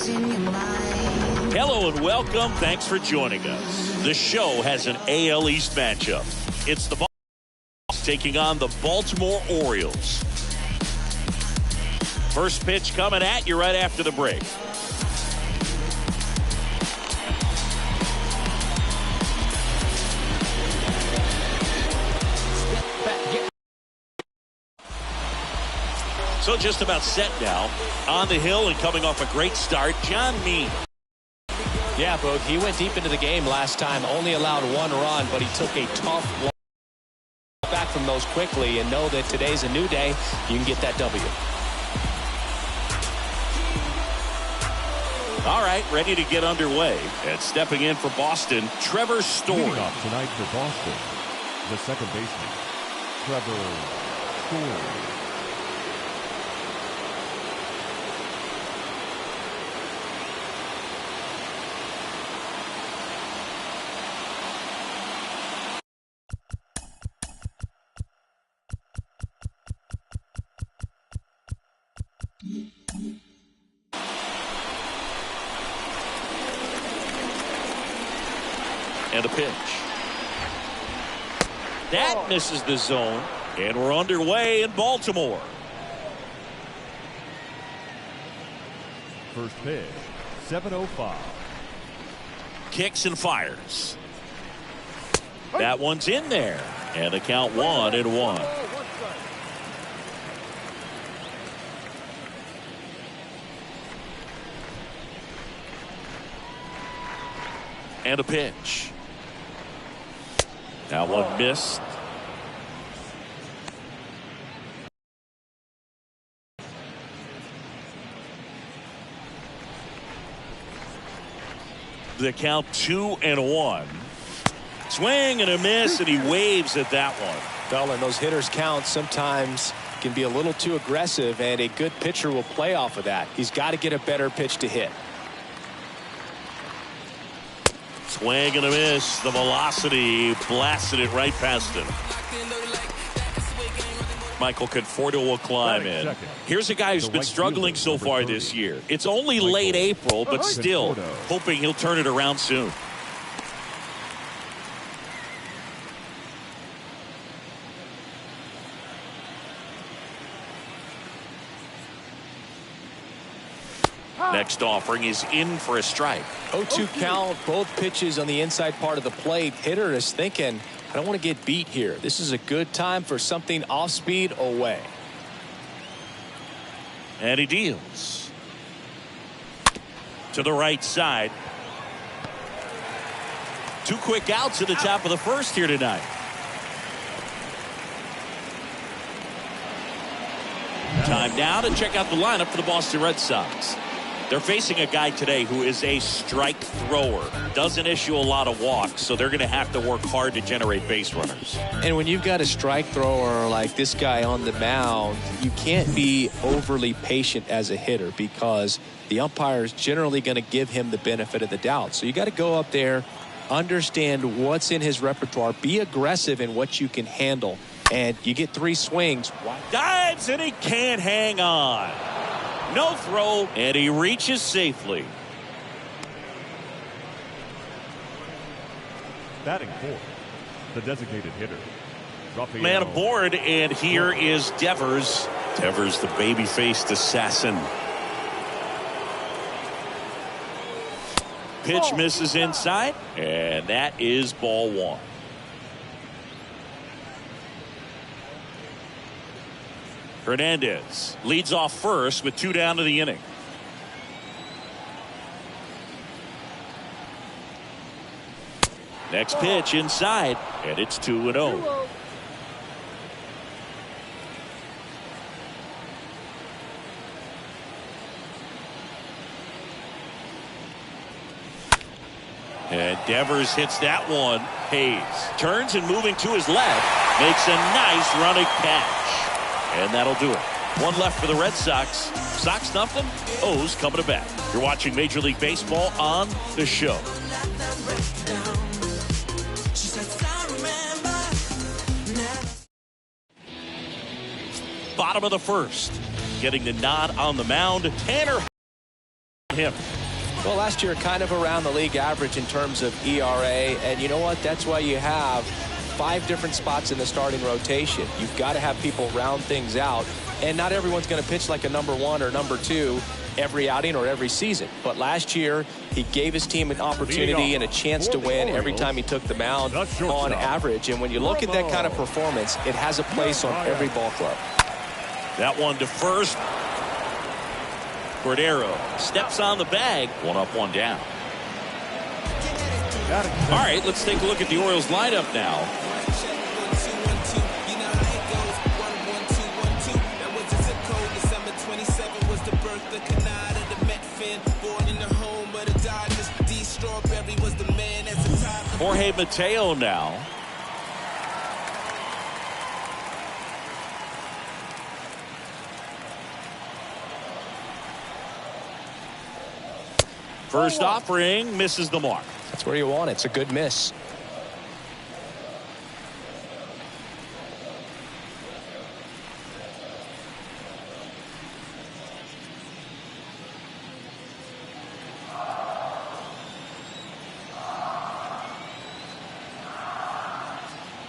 Hello and welcome. Thanks for joining us. The show has an AL East matchup. It's the Bucs taking on the Baltimore Orioles. First pitch coming at you right after the break. So just about set now. On the hill and coming off a great start, John Mean. Yeah, Boog, he went deep into the game last time, only allowed one run, but he took a tough back from those quickly, and know that today's a new day. You can get that W. All right, ready to get underway. And stepping in for Boston, Trevor Story. Leading off tonight for Boston, the second baseman, Trevor Story. And a pitch. That misses the zone. And we're underway in Baltimore. First pitch, 7:05. Kicks and fires. That one's in there. And the count 1-1. And a pitch. That one missed. The count 2-1. Swing and a miss, and he waves at that one. Well, and those hitters count sometimes can be a little too aggressive, and a good pitcher will play off of that. He's got to get a better pitch to hit. Swing and a miss. The velocity blasted it right past him. Michael Conforto will climb in. Here's a guy who's been struggling so far this year. It's only late April, but still hoping he'll turn it around soon. Next offering is in for a strike. 0-2 count, both pitches on the inside part of the plate. Hitter is thinking, I don't want to get beat here. This is a good time for something off speed away. And he deals. To the right side. 2 quick outs at the top of the first here tonight. Time now to check out the lineup for the Boston Red Sox. They're facing a guy today who is a strike thrower. Doesn't issue a lot of walks, so they're going to have to work hard to generate base runners. And when you've got a strike thrower like this guy on the mound, you can't be overly patient as a hitter because the umpire is generally going to give him the benefit of the doubt. So you got to go up there, understand what's in his repertoire, be aggressive in what you can handle, and you get 3 swings. Dives, and he can't hang on. No throw, and he reaches safely. Batting fourth, the designated hitter, Rafael. Man aboard, and here is Devers. Devers, the baby-faced assassin. Pitch misses inside, and that is ball 1. Hernandez leads off first with 2 down to the inning. Next pitch inside, and it's 2-0. And Devers hits that one. Hayes turns and moving to his left, makes a nice running catch. And that'll do it. 1 left for the Red Sox. Sox nothing. O's coming to bat. You're watching Major League Baseball on the show. Bottom of the first. Getting the nod on the mound. Tanner him. Well, last year kind of around the league average in terms of ERA, and you know what? That's why you have 5 different spots in the starting rotation. You've got to have people round things out, and not everyone's going to pitch like a number 1 or number 2 every outing or every season. But last year, he gave his team an opportunity and a chance to win every time he took the mound on average. And when you look at that kind of performance, it has a place on every ball club. That one to first. Arroyo steps on the bag. 1 up, 1 down. All right, let's take a look at the Orioles lineup now. Jorge Mateo now. First offering misses the mark. That's where you want it. It's a good miss.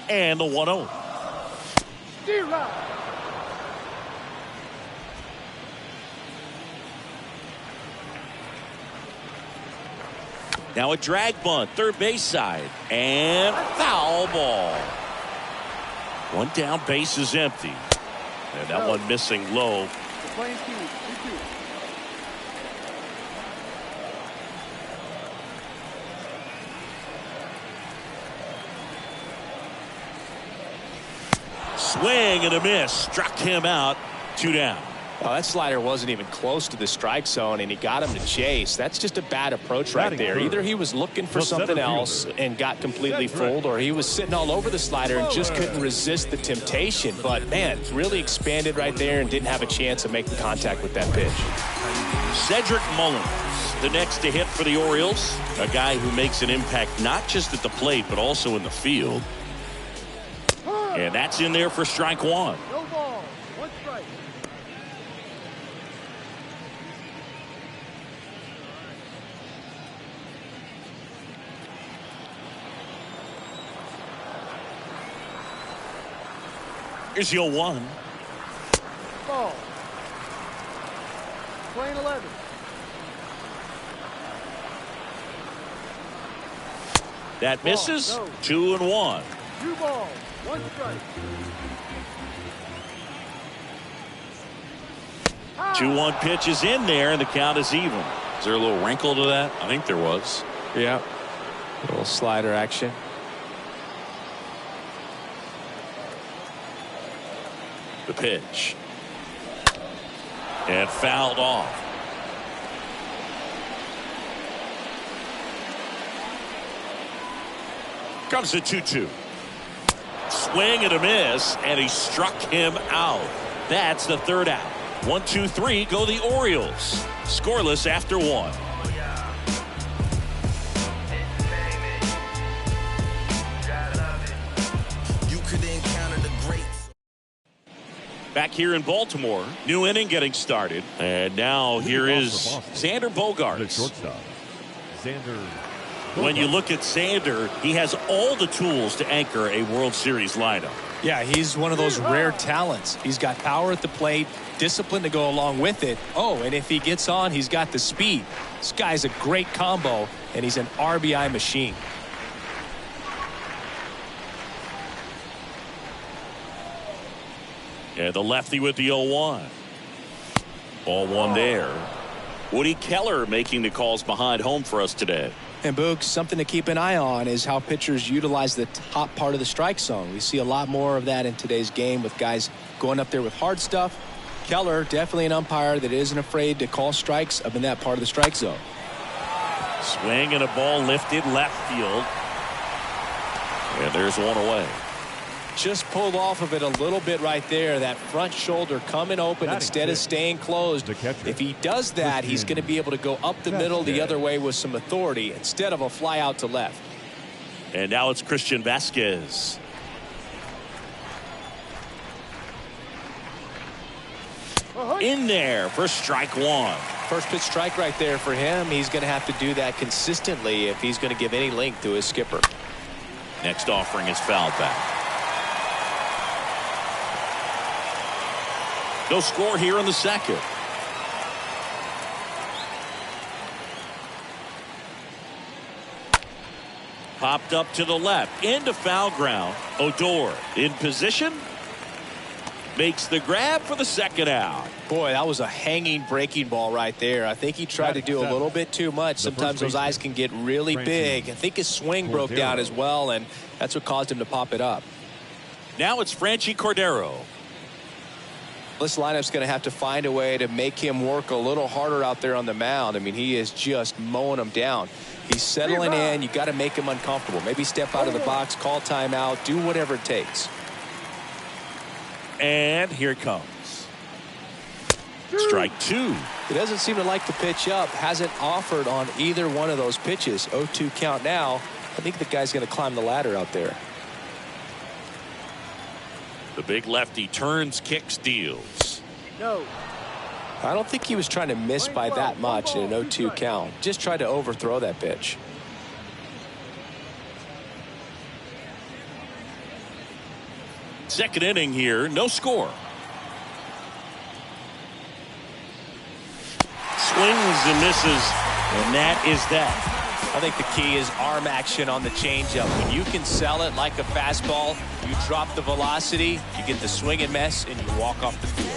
And the 1-0. Now a drag bunt, third base side, and foul ball. 1 down, base is empty. And that one missing low. Swing and a miss, struck him out. 2 down. Well, that slider wasn't even close to the strike zone, and he got him to chase. That's just a bad approach right there. Either he was looking for something else and got completely fooled, or he was sitting all over the slider and just couldn't resist the temptation. But, man, really expanded right there and didn't have a chance of making contact with that pitch. Cedric Mullins, the next to hit for the Orioles. A guy who makes an impact not just at the plate, but also in the field. And that's in there for strike 1. No ball, 1 strike. Here's the 0-1. Ball. Playing 11. That misses. No. 2-1. 2 balls, 1 strike. 2-1 pitch is in there, and the count is even. Is there a little wrinkle to that? I think there was. Yeah. A little slider action. The pitch. And fouled off. Comes the 2-2. Swing and a miss, and he struck him out. That's the 3rd out. 1, 2, 3 go the Orioles. Scoreless after 1. Back here in Baltimore, new inning getting started, and now here is Xander Bogaerts. The shortstop, Xander. When you look at Xander, he has all the tools to anchor a World Series lineup. Yeah, he's one of those rare talents. He's got power at the plate, discipline to go along with it. Oh, and if he gets on, he's got the speed. This guy's a great combo, and he's an RBI machine. And the lefty with the 0-1. Ball 1 there. Woody Keller making the calls behind home for us today. And Boog, something to keep an eye on is how pitchers utilize the top part of the strike zone. We see a lot more of that in today's game with guys going up there with hard stuff. Keller, definitely an umpire that isn't afraid to call strikes up in that part of the strike zone. Swing and a ball lifted left field. And there's 1 away. Just pulled off of it a little bit right there. That front shoulder coming open instead of staying closed. If he does that, he's going to be able to go up the middle the other way with some authority instead of a fly out to left. And now it's Christian Vasquez. In there for strike 1. first pitch strike right there for him. He's going to have to do that consistently if he's going to give any length to his skipper. Next offering is fouled back. No score here in the second. Popped up to the left into foul ground. Odor in position. Makes the grab for the second out. Boy, that was a hanging breaking ball right there. I think he tried to do a little bit too much. Sometimes those eyes can get really big. I think his swing broke down as well, and that's what caused him to pop it up. Now it's Franchi Cordero. This lineup's going to have to find a way to make him work a little harder out there on the mound. I mean, he is just mowing them down. He's settling in. You got to make him uncomfortable. Maybe step out of the box, call timeout, do whatever it takes. And here it comes. Strike two. He doesn't seem to like the pitch up. Hasn't offered on either one of those pitches. 0-2 count now. I think the guy's going to climb the ladder out there. The big lefty turns, kicks, deals. No. I don't think he was trying to miss by that much in an 0-2 count. Just tried to overthrow that pitch. Second inning here, no score. Swings and misses, and that is that. I think the key is arm action on the changeup. When you can sell it like a fastball, you drop the velocity, you get the swing and miss, and you walk off the field.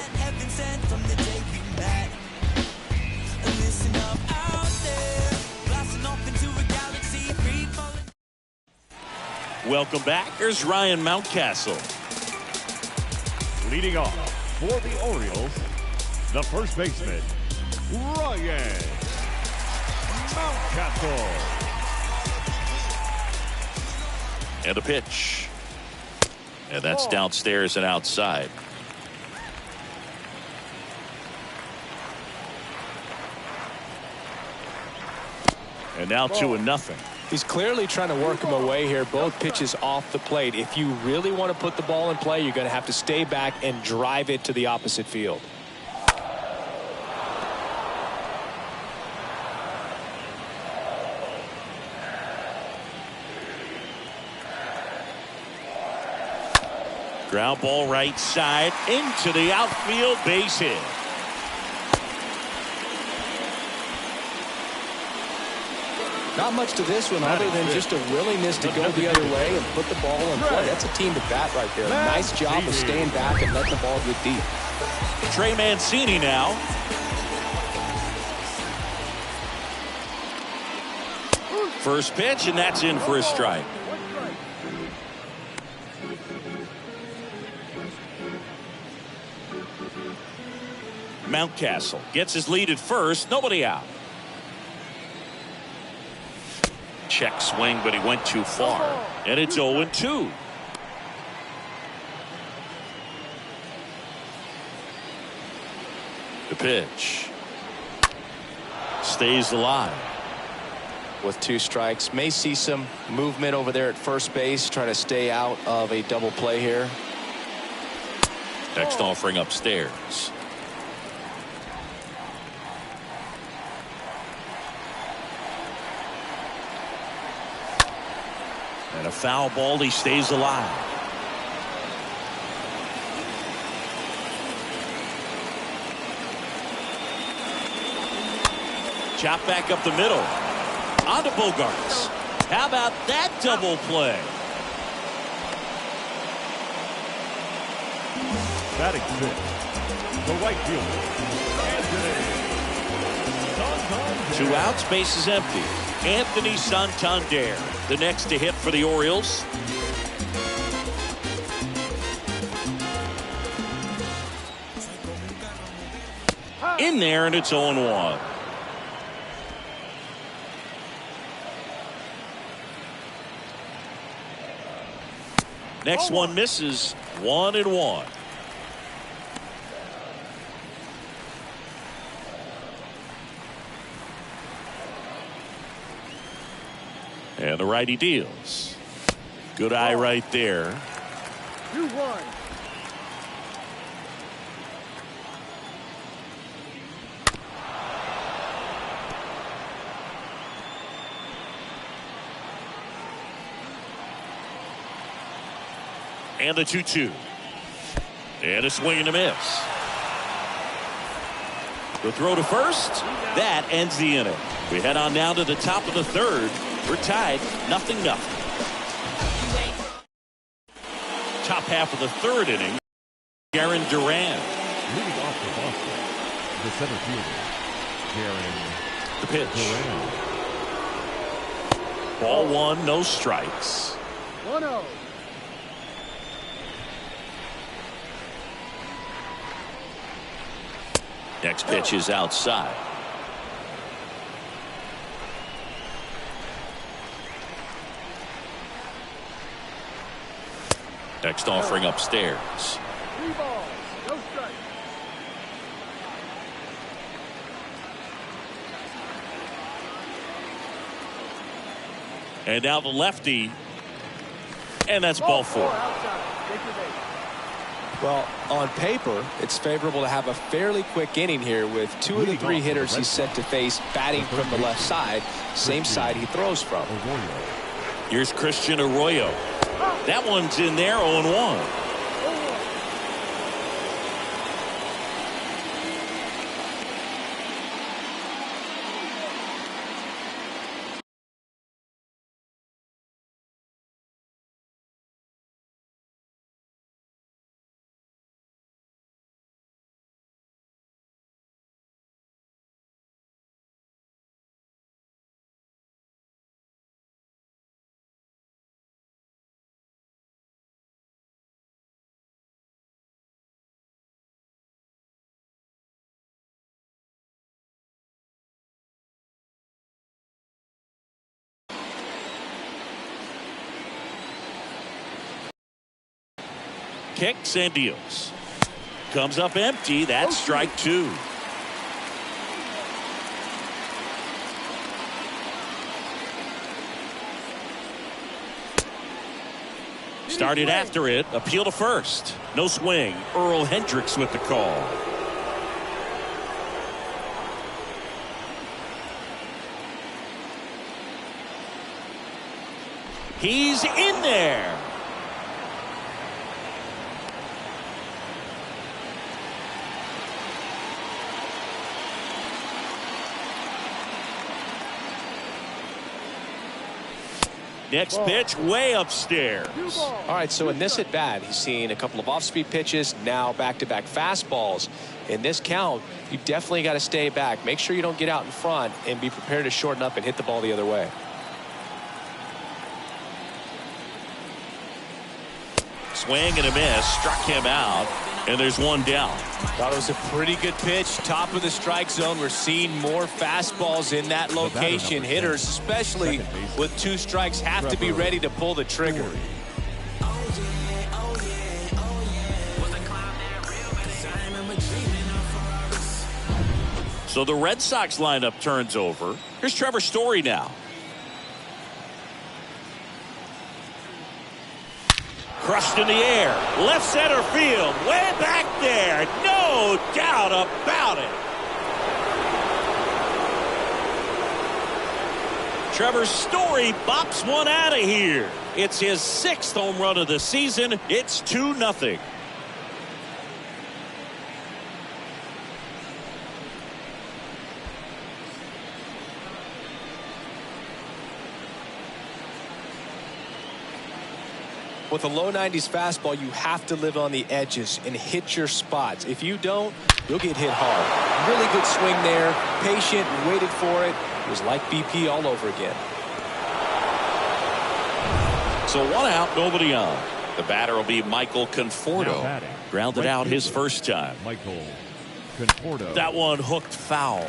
Welcome back. Here's Ryan Mountcastle. Leading off for the Orioles, the first baseman, Ryan Mountcastle. And a pitch. And that's downstairs and outside. And now 2-0. He's clearly trying to work him away here. Both pitches off the plate. If you really want to put the ball in play, you're going to have to stay back and drive it to the opposite field. Ground ball right side into the outfield, base hit. Not much to this one other than just a willingness to go the other way and put the ball in play. That's a team to bat right there. Nice job of staying back and letting the ball get deep. Trey Mancini now. First pitch, and that's in for a strike. Mountcastle gets his lead at first. Nobody out. Check swing, but he went too far. And it's 0-2. The pitch. Stays alive. With 2 strikes. May see some movement over there at first base. Trying to stay out of a double play here. Next offering upstairs. And a foul ball, he stays alive. Chop back up the middle. On to Bogarts. How about that double play? Batting fifth, the right fielder, Anthony Santander. 2 outs, base is empty. Anthony Santander, the next to hit for the Orioles. In there, and it's 0-1. Next one misses. 1-1. And the righty deals. Good eye right there. 2-1. And the 2-2. And a swing and a miss. The throw to first. That ends the inning. We head on now to the top of the third. We're tied 0-0. Top half of the third inning. Aaron Duran. Leading off for Boston, the center fielder, Aaron The pitch. Duran. Ball one, no strikes. 1-0. Next pitch is outside. Next offering upstairs. 3 balls, no strikes. And now the lefty. And that's ball 4. Outside. Take your base. Well, on paper, it's favorable to have a fairly quick inning here with 2 of the 3 hitters he's set to face batting from the left side, same side he throws from. Arroyo. Here's Christian Arroyo. That one's in there, 0-1. Kicks and deals. Comes up empty. That's strike 2. Started after it. Appeal to first. No swing. Earl Hendricks with the call. He's in there. Next pitch way upstairs. All right, so in this at bat, he's seen a couple of off-speed pitches, now back-to-back fastballs. In this count, you definitely got to stay back. Make sure you don't get out in front and be prepared to shorten up and hit the ball the other way. Swing and a miss. Struck him out. And there's one down. Thought it was a pretty good pitch. Top of the strike zone. We're seeing more fastballs in that location. Hitters, especially with 2 strikes, have to be ready to pull the trigger. So the Red Sox lineup turns over. Here's Trevor Story now. Crushed in the air. Left center field. Way back there. No doubt about it. Trevor Story bops one out of here. It's his 6th home run of the season. It's 2-0. With a low 90s fastball, you have to live on the edges and hit your spots. If you don't, you'll get hit hard. Really good swing there. Patient, waited for it. It was like BP all over again. So 1 out, nobody on. The batter will be Michael Conforto. Grounded out his first time. Michael Conforto. That one hooked foul.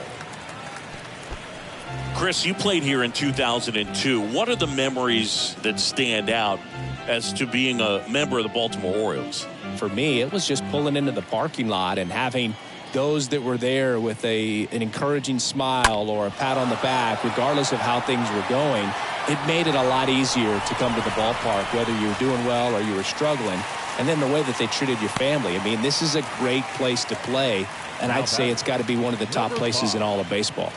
Chris, you played here in 2002. What are the memories that stand out as to being a member of the Baltimore Orioles? For me, it was just pulling into the parking lot and having those that were there with an encouraging smile or a pat on the back, regardless of how things were going. It made it a lot easier to come to the ballpark, whether you were doing well or you were struggling. And then the way that they treated your family. I mean, this is a great place to play, and I'd say it's got to be one of the top places in all of baseball.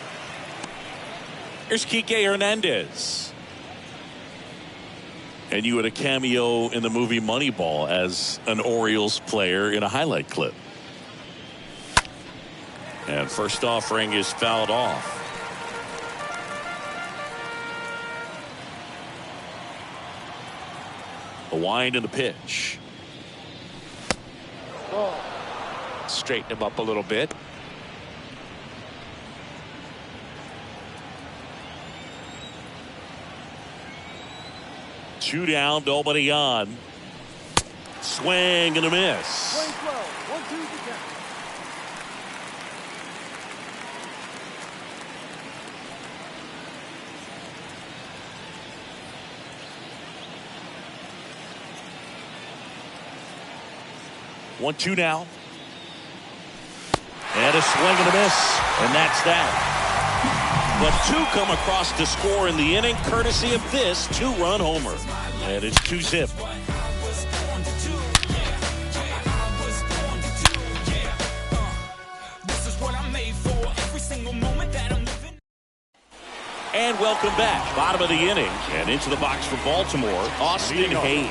Here's Enrique Hernandez. And you had a cameo in the movie Moneyball as an Orioles player in a highlight clip. And first offering is fouled off. The wind and the pitch. Straighten him up a little bit. Two down, nobody on. Swing and a miss. Swing slow. 1-2 to count. One, two now. And a swing and a miss. And that's that. But two come across to score in the inning, courtesy of this two-run homer. And it's 2-zip. And welcome back. Bottom of the inning. And into the box for Baltimore, Austin Hayes.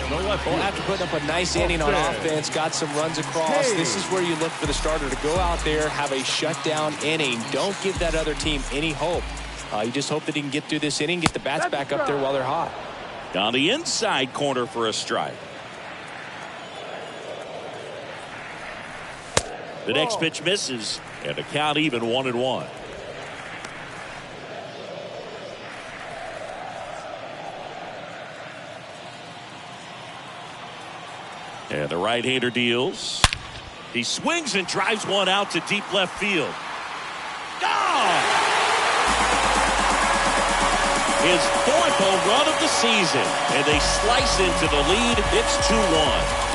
Well, after putting up a nice inning on offense, got some runs across, this is where you look for the starter to go out there, have a shutdown inning. Don't give that other team any hope. You just hope that he can get through this inning, get the bats back up there while they're hot. Down the inside corner for a strike. The next pitch misses, and the count even 1-1. And the right-hander deals. He swings and drives one out to deep left field. Gone! His fourth home run of the season. And they slice into the lead. It's 2-1.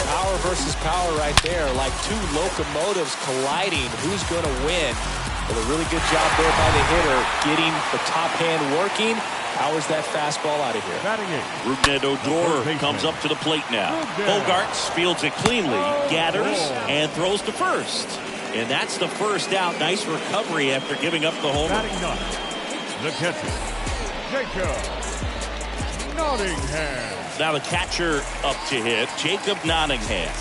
Power versus power right there, like two locomotives colliding. Who's going to win? Well, a really good job there by the hitter, getting the top hand working. Powers that fastball out of here. Rougned Odor comes up to the plate now. Bogarts fields it cleanly, gathers, and throws to first. And that's the first out. Nice recovery after giving up the homer. The catcher, Jacob Nottingham. Now the catcher up to hit, Jacob Nottingham.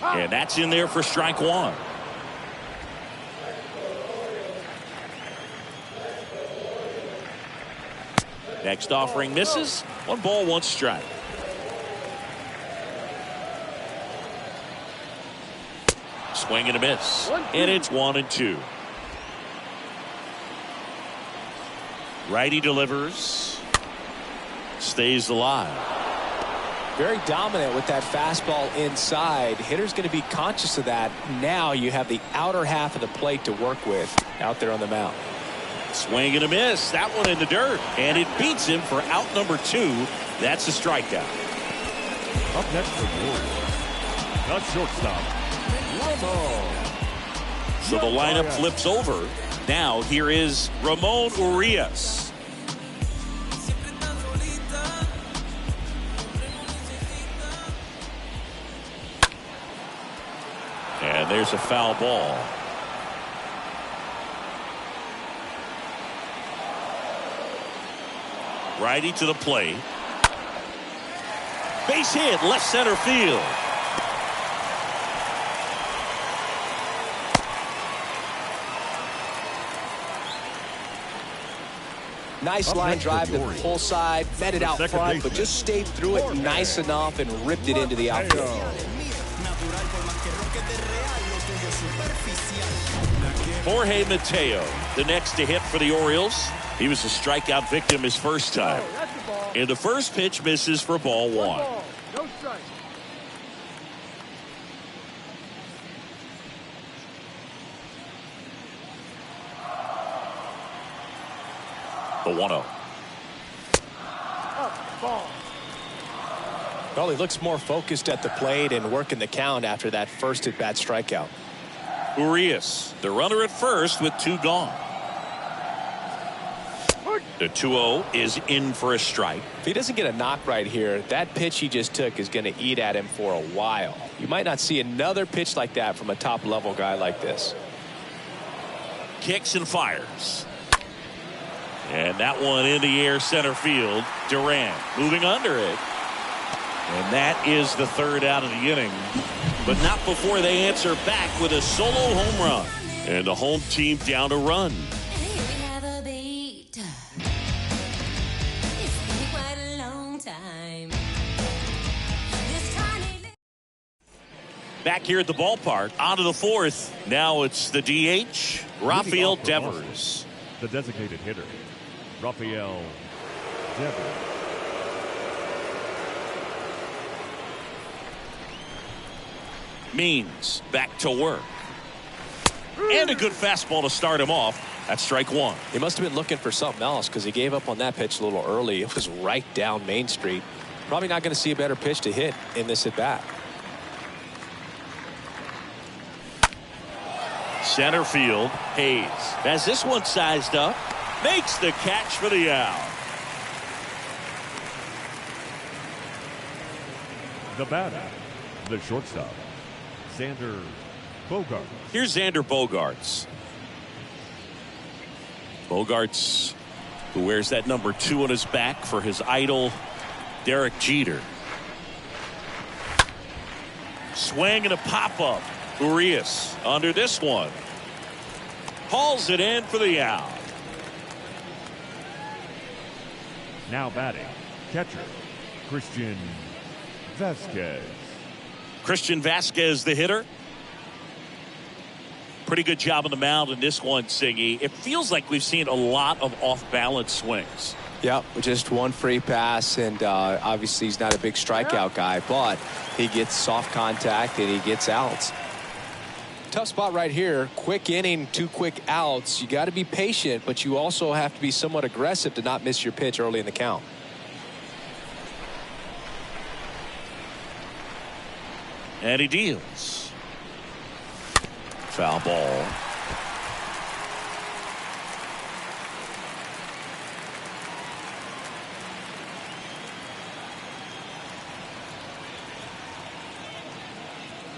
And that's in there for strike one. Next offering misses. 1 ball, 1 strike. Swing and a miss. And it's 1-2. Righty delivers. Stays alive. Very dominant with that fastball inside. Hitter's going to be conscious of that. Now you have the outer half of the plate to work with out there on the mound. Swing and a miss. That one in the dirt. And it beats him for out number 2. That's a strikeout. Up next for Warriors, the shortstop, So the lineup flips over. Now here is Ramon Urias. And there's a foul ball. Righty to the plate. Base hit, left center field. Nice line drive to the pull side, met it out front, but just stayed through it nice enough and ripped it into the outfield. Jorge Mateo, the next to hit for the Orioles. He was a strikeout victim his first time. And the first pitch misses for ball 1. No strike. The 1-0. Up, ball. Well, he looks more focused at the plate and working the count after that first at-bat strikeout. Urias, the runner at first with 2 gone. The 2-0 is in for a strike. If he doesn't get a knock right here, that pitch he just took is going to eat at him for a while. You might not see another pitch like that from a top-level guy like this. Kicks and fires. And that one in the air center field. Duran moving under it. And that is the 3rd out of the inning. But not before they answer back with a solo home run. And the home team down a run. Back here at the ballpark, on to the 4th. Now it's the DH, Rafael Devers. The designated hitter, Rafael Devers. Means back to work. And a good fastball to start him off. That's strike 1. He must have been looking for something else because he gave up on that pitch a little early. It was right down Main Street. Probably not going to see a better pitch to hit in this at-bat. Center field, Hayes has this one sized up, makes the catch for the out. The batter, the shortstop, Xander Bogaerts. Here's Xander Bogaerts. Bogaerts, who wears that number 2 on his back for his idol, Derek Jeter. Swing and a pop-up. Urias under this one. Hauls it in for the out. Now batting, catcher, Christian Vasquez. Christian Vasquez, the hitter. Pretty good job on the mound in this one, Singy. It feels like we've seen a lot of off-balance swings. Yeah, just one free pass, and obviously he's not a big strikeout guy, but he gets soft contact and he gets outs. Tough spot right here. Quick inning, 2 quick outs. You got to be patient, but you also have to be somewhat aggressive to not miss your pitch early in the count. And he deals. Foul ball.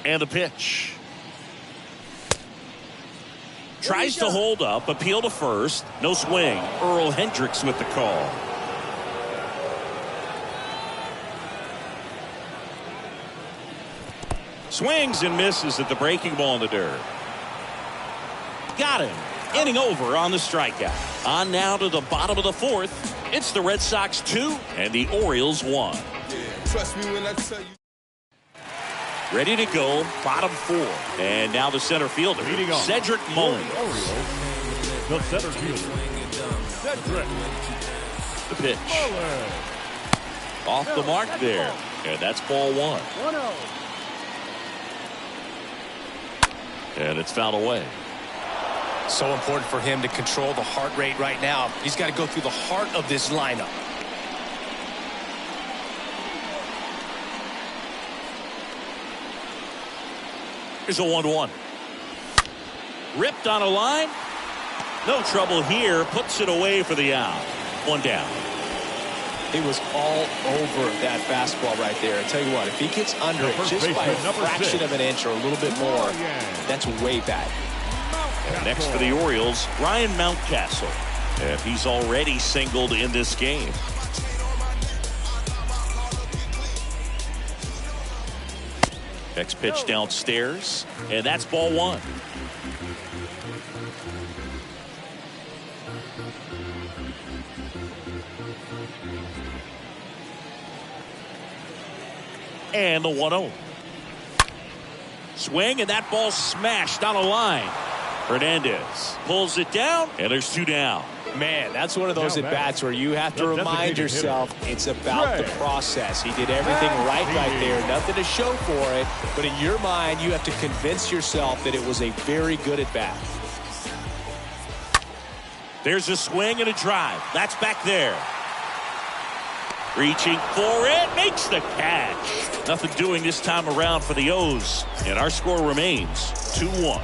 And the pitch. Tries to hold up, appeal to first, no swing. Earl Hendricks with the call. Swings and misses at the breaking ball in the dirt. Got him. Inning over on the strikeout. On now to the bottom of the 4th. It's the Red Sox 2 and the Orioles 1. Yeah, trust me when I tell you. Ready to go, bottom 4. And now the center fielder, Cedric Mullen. The center fielder, Cedric. The pitch. Mullen. Off the mark there. And that's ball 1. 1-0. And it's fouled away. So important for him to control the heart rate right now. He's got to go through the heart of this lineup. Here's a 1-1. Ripped on a line. No trouble here. Puts it away for the out. 1 down. He was all over that fastball right there. I tell you what, if he gets under it just by a fraction of an inch or a little bit more, that's way back. And next for the Orioles, Ryan Mountcastle. And he's already singled in this game. Next pitch downstairs, and that's ball 1. And the 1-0. Swing, and that ball smashed on a line. Hernandez pulls it down, and there's 2 down. Man, that's one of those at-bats where you have to remind yourself it's about the process. He did everything right there. Nothing to show for it. But in your mind, you have to convince yourself that it was a very good at-bat. There's a swing and a drive. That's back there. Reaching for it. Makes the catch. Nothing doing this time around for the O's. And our score remains 2-1.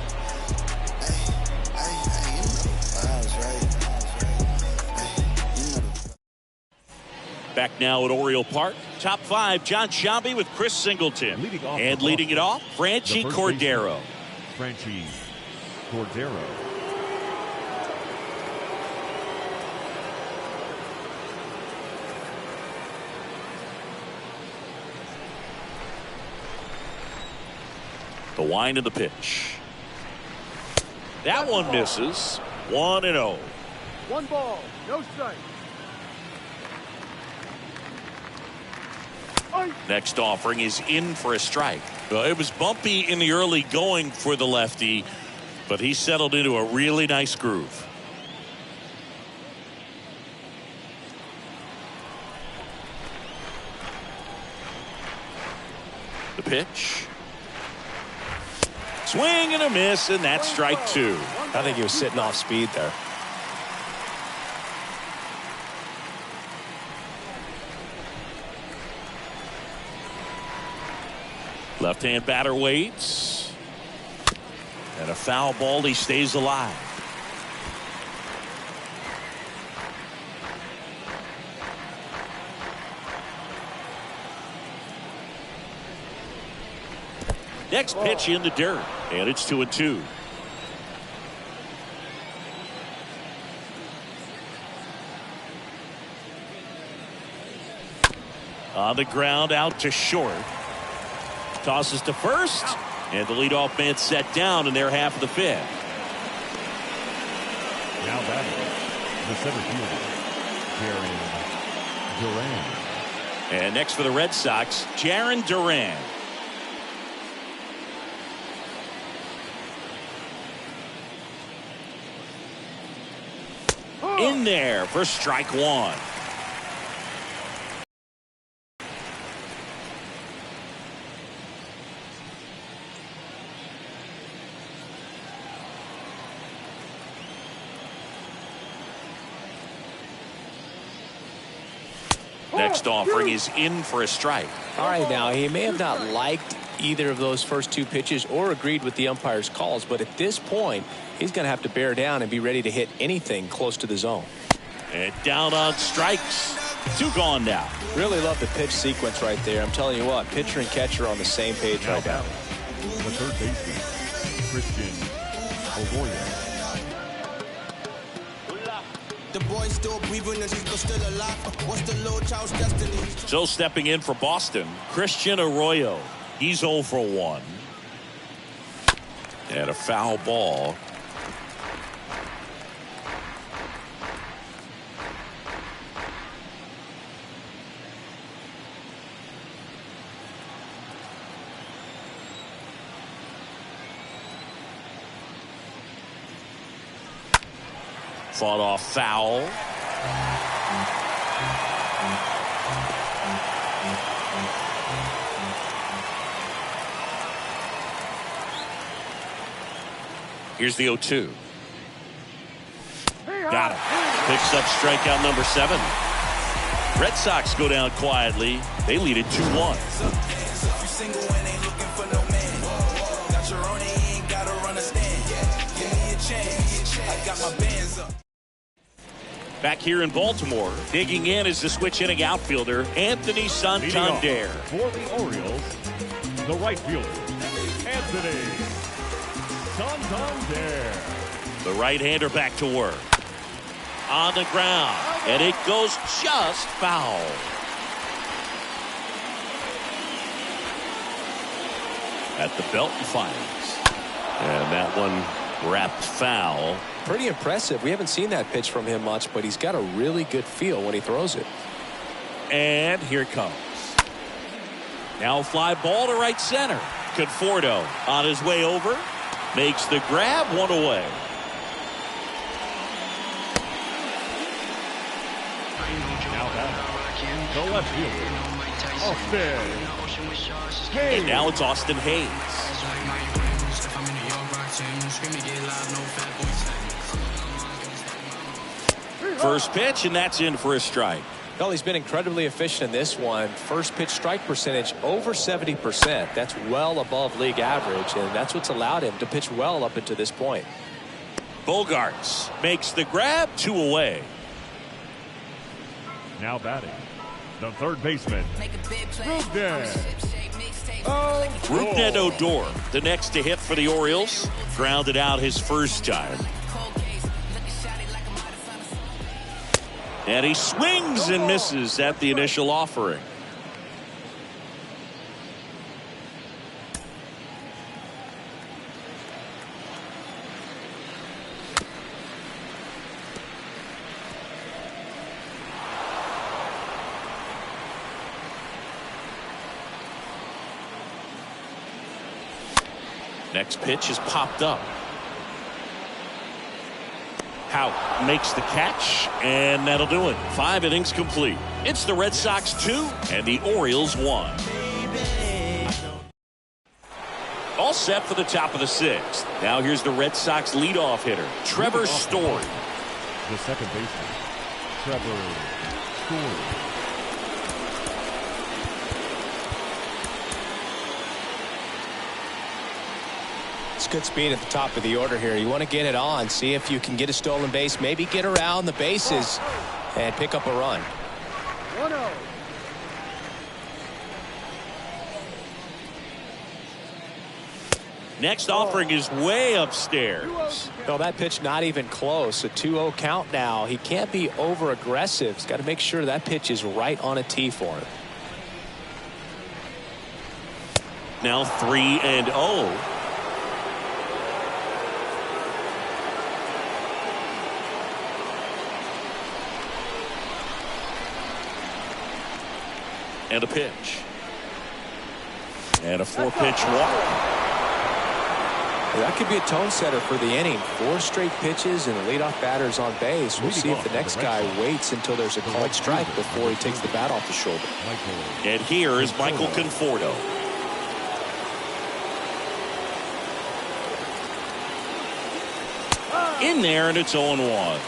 Back now at Oriole Park. Top 5, John Sciambi with Chris Singleton. Leading it off, Franchi Cordero. Franchi Cordero. The wind of the pitch. That one misses. 1-0. 1 ball, no strike. Next offering is in for a strike. Well, it was bumpy in the early going for the lefty, but he settled into a really nice groove. The pitch. Swing and a miss, and that's strike 2. I think he was sitting off speed there. Left-hand batter waits. And a foul ball. He stays alive. Next pitch in the dirt. And it's 2-2. On the ground, out to short. Tosses to first, and the leadoff man set down in their half of the 5th. Now batting, the center fielder, Jaron Duran. And next for the Red Sox, Jaron Duran. In there for strike 1. Next offering is in for a strike. All right, now he may have not liked either of those first 2 pitches or agreed with the umpire's calls, but at this point he's going to have to bear down and be ready to hit anything close to the zone. And down on strikes. 2 gone now. Really love the pitch sequence right there. I'm telling you what, pitcher and catcher are on the same page right now. The third baseman, Christian Arroyo. The boy still breathing and he's still alive. What's the little child's destiny? So stepping in for Boston, Christian Arroyo. He's 0 for 1. And a foul ball. Fought off foul. Here's the 0-2. Got him. Picks up strikeout number 7. Red Sox go down quietly. They lead it 2-1. Back here in Baltimore, digging in is the switch hitting outfielder Anthony Santander. For the Orioles, the right fielder, Anthony Santander. The right-hander back to work. On the ground, and it goes just foul. At the belt and fires. And that one wrapped foul. Pretty impressive. We haven't seen that pitch from him much, but he's got a really good feel when he throws it. And here it comes. Now fly ball to right center. Conforto on his way over. Makes the grab, 1 away. Now batting, the left fielder, Austin Hayes. And now it's Austin Hayes. First pitch, and that's in for a strike. Well, he's been incredibly efficient in this one. First pitch strike percentage over 70%. That's well above league average, and that's what's allowed him to pitch well up until this point. Bogarts makes the grab, 2 away. Now batting, the third baseman, Rougned Odor, the next to hit for the Orioles. Grounded out his first time. And he swings and misses at the initial offering. Next pitch is popped up. Hout makes the catch, and that'll do it. 5 innings complete. It's the Red Sox 2 and the Orioles 1. All set for the top of the 6th. Now here's the Red Sox leadoff hitter, Trevor Story. the second baseman, Trevor Story. It's good speed at the top of the order here. You want to get it on, see if you can get a stolen base, maybe get around the bases and pick up a run. 1-0. Next offering is way upstairs. No, that pitch not even close. A 2-0 count now. He can't be over aggressive. He's got to make sure that pitch is right on a tee for him. Now 3-0. And a pitch. And a 4-pitch walk. That could be a tone setter for the inning. 4 straight pitches and the leadoff batter's on base. We'll see if the next guy waits until there's a called strike before he takes the bat off the shoulder. And here is Michael Conforto. In there, and it's 0-1.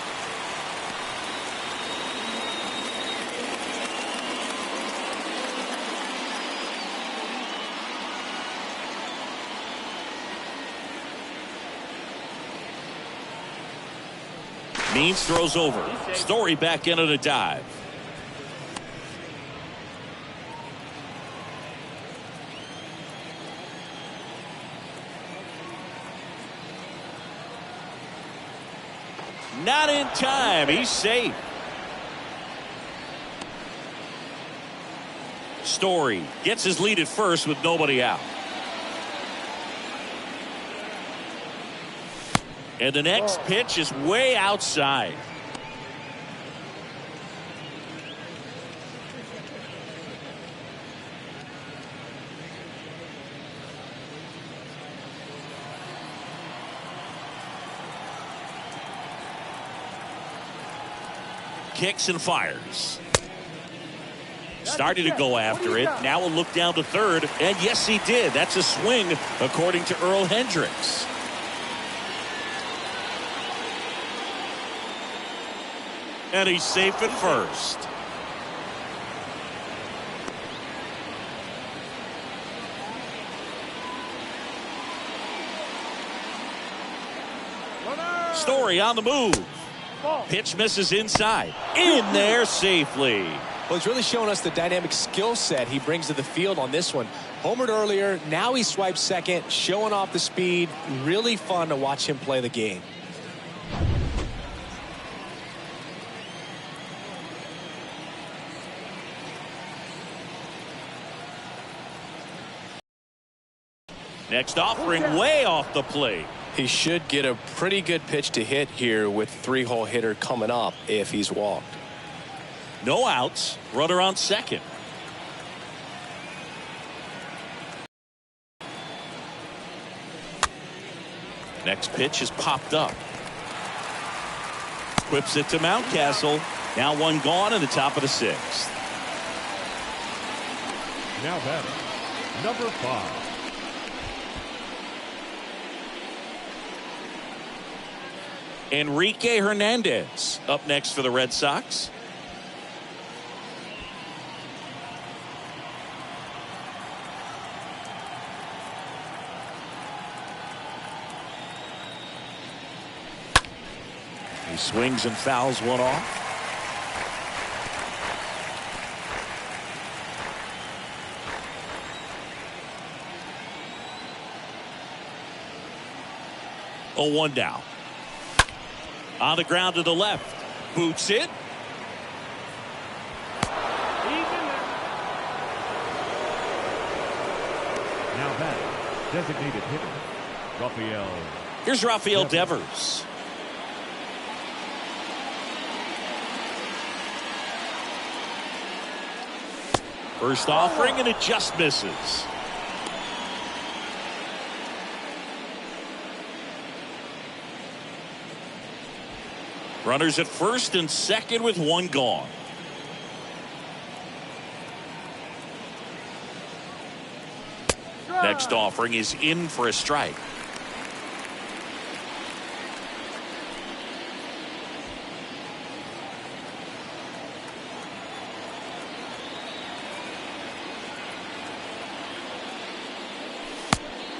Means throws over. Story back in at a dive. Not in time. He's safe. Story gets his lead at first with nobody out. And the next pitch is way outside. Kicks and fires. Started to go after it. Now a look down to third. And yes, he did. That's a swing, according to Earl Hendricks. And he's safe at first. Story on the move. Pitch misses inside. In there safely. Well, he's really showing us the dynamic skill set he brings to the field on this one. Homered earlier, now he swipes second, showing off the speed. Really fun to watch him play the game. Next offering way off the plate. He should get a pretty good pitch to hit here with 3-hole hitter coming up if he's walked. No outs. Runner on second. Next pitch is popped up. Whips it to Mountcastle. Now one gone in the top of the 6th. Now batting, number 5. Enrique Hernandez up next for the Red Sox. He swings and fouls one off. 0-1 down. On the ground to the left. Boots it. Now that designated hitter, Rafael. Here's Rafael Devers. First offering, and it just misses. Runners at first and second with one gone. Next offering is in for a strike.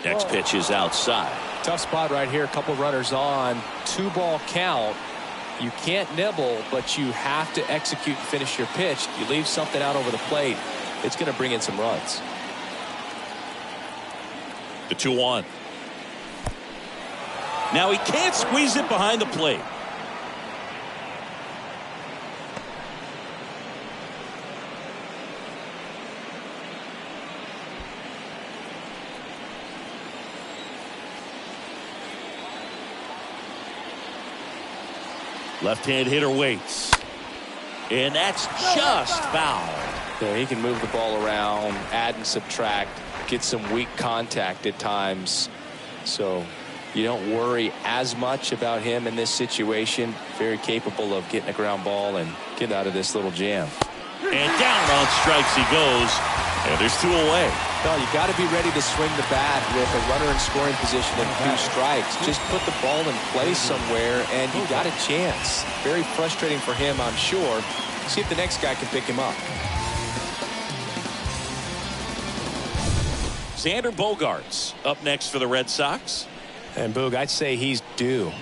Next pitch is outside. Tough spot right here. A couple runners on. 2-ball count. You can't nibble, but you have to execute and finish your pitch. You leave something out over the plate, it's going to bring in some runs. The 2-1. Now he can't squeeze it behind the plate. Left-hand hitter waits. And that's just foul. Yeah, he can move the ball around, add and subtract, get some weak contact at times. So you don't worry as much about him in this situation. Very capable of getting a ground ball and getting out of this little jam. And down on strikes he goes. And there's 2 away. No, you got to be ready to swing the bat with a runner in scoring position and 2 strikes. Just put the ball in play somewhere and you got a chance. Very frustrating for him, I'm sure. See if the next guy can pick him up. Xander Bogaerts up next for the Red Sox. And Boog, I'd say he's due.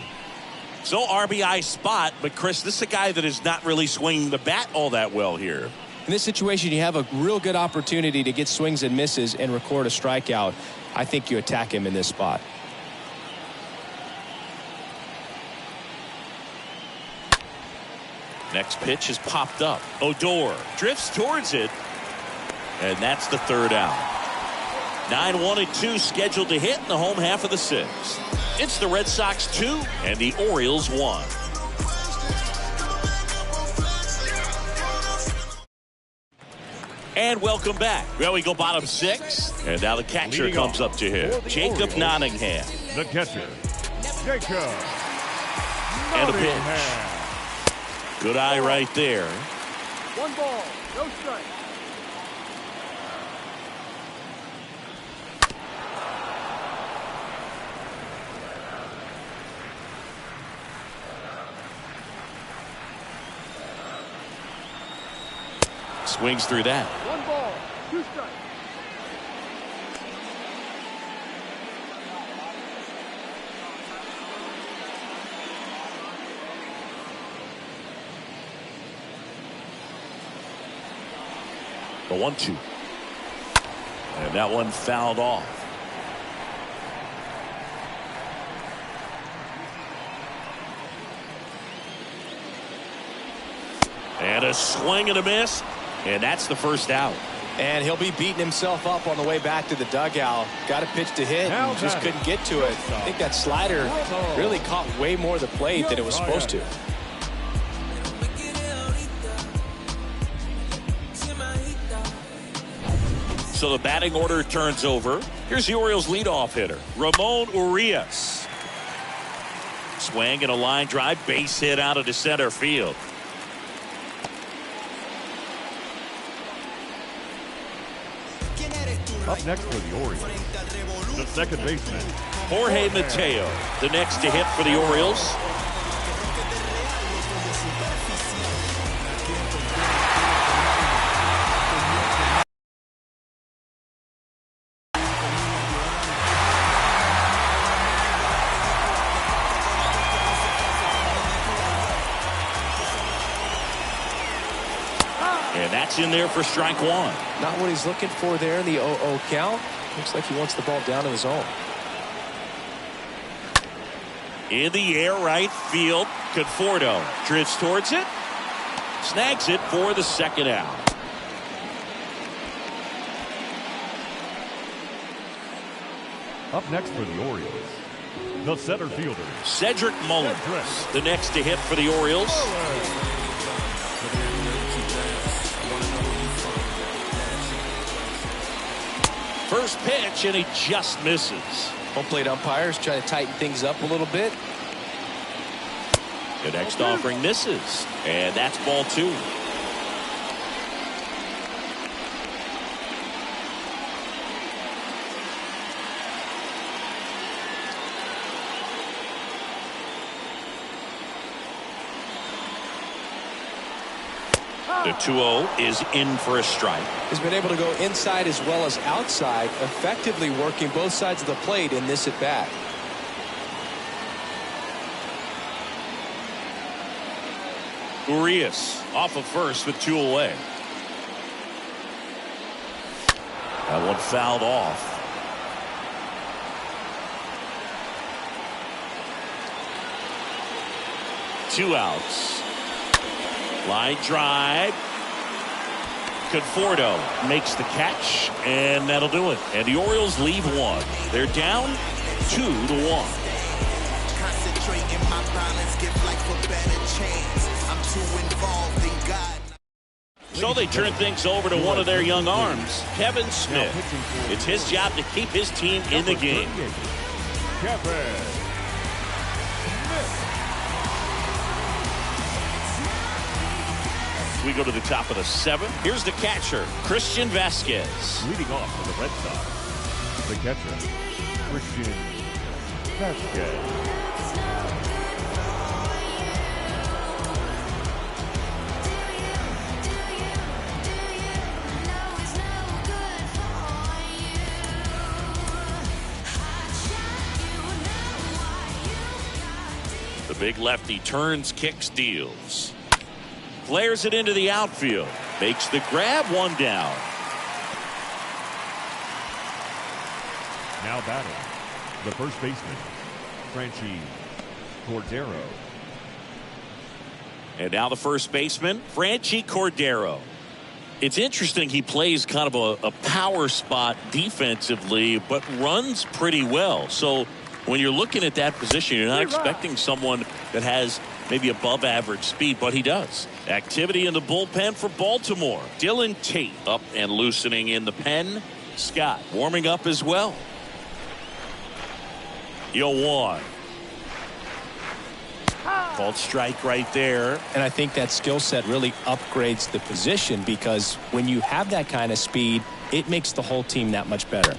So RBI spot, but Chris, this is a guy that is not really swinging the bat all that well here. In this situation, you have a real good opportunity to get swings and misses and record a strikeout. I think you attack him in this spot. Next pitch is popped up. Odor drifts towards it. And that's the 3rd out. 9-1-2 scheduled to hit in the home half of the 6th. It's the Red Sox 2 and the Orioles 1. And welcome back. Well, we go bottom 6. And now the catcher comes up to him. Jacob Nottingham. The catcher, Jacob And a pitch. Good eye right there. 1 ball, no strike. Swings through that. 1 ball, 2 strikes. The 1-2. And that one fouled off. And a swing and a miss. And that's the 1st out. And he'll be beating himself up on the way back to the dugout. Got a pitch to hit and just couldn't get to it. I think that slider really caught way more of the plate than it was supposed to. So the batting order turns over. Here's the Orioles leadoff hitter, Ramon Urias. Swing and a line drive, base hit out of the center field. Up next for the Orioles, the second baseman, Jorge Mateo, the next to hit for the Orioles. And that's in there for strike 1. Not what he's looking for there in the 0-0 count. Looks like he wants the ball down in his zone. In the air, right field. Conforto drifts towards it. Snags it for the second out. Up next for the Orioles, the center fielder, Cedric Mullen, the next to hit for the Orioles. First pitch, and he just misses. Home plate umpires try to tighten things up a little bit. The next offering misses, and that's ball 2. The 2-0 is in for a strike. He's been able to go inside as well as outside, effectively working both sides of the plate in this at bat. Urias off of first with 2 away. That one fouled off. Two outs. Line drive. Conforto makes the catch, and that'll do it. And the Orioles leave 1. They're down 2-1. Concentrate in my balance, give life a better chance. I'm too involved in God. So they turn things over to one of their young arms, Kevin Smith. It's his job to keep his team in the game. Kevin. We go to the top of the 7th. Here's the catcher, Christian Vasquez. Leading off for the Red Sox, the catcher, Christian Vasquez. The big lefty turns, kicks, deals. Flares it into the outfield. Makes the grab, 1 down. Now batting, the first baseman, Franchi Cordero. And now the first baseman, Franchi Cordero. It's interesting, he plays kind of a power spot defensively, but runs pretty well. So when you're looking at that position, you're not expecting someone that has maybe above average speed, but he does. Activity in the bullpen for Baltimore. Dylan Tate up and loosening in the pen. Scott warming up as well. 0-1. Called strike right there. And I think that skill set really upgrades the position, because when you have that kind of speed, it makes the whole team that much better.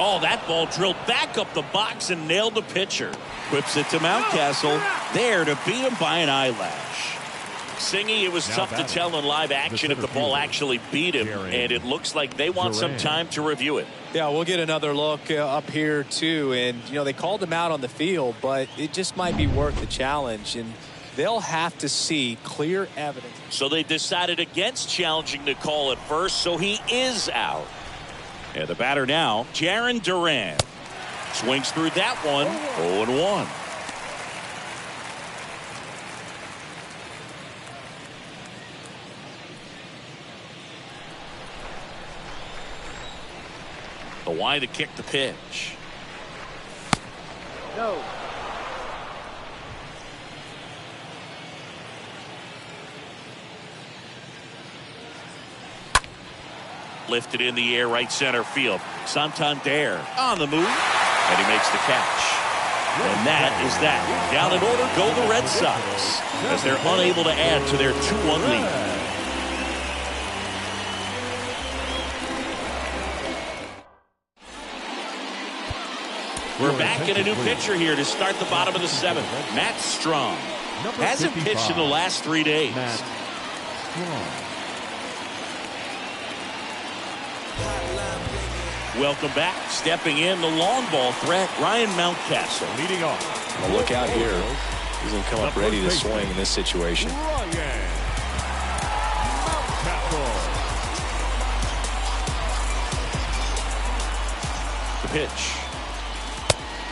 Oh, that ball drilled back up the box and nailed the pitcher. Whips it to Mountcastle. There to beat him by an eyelash. Singy, it was tough to tell in live action if the ball actually beat him, and it looks like they want some time to review it. Yeah, we'll get another look up here too, and you know, they called him out on the field, but it just might be worth the challenge, and they'll have to see clear evidence. So they decided against challenging the call at first, so he is out. And the batter now, Jarren Duran. Swings through that one. 0-1. The wide to kick the pitch. No. Lifted in the air, right center field. Santander on the move, and he makes the catch. And that is that. Down in order go the Red Sox, as they're unable to add to their 2-1 lead. We're back in a new pitcher here to start the bottom of the 7th. Matt Strong. Hasn't pitched in the last 3 days. Welcome back. Stepping in, the long ball threat, Ryan Mountcastle. Leading off. Well, look out here. He's going to come up ready to swing in this situation. Ryan Mountcastle. The pitch.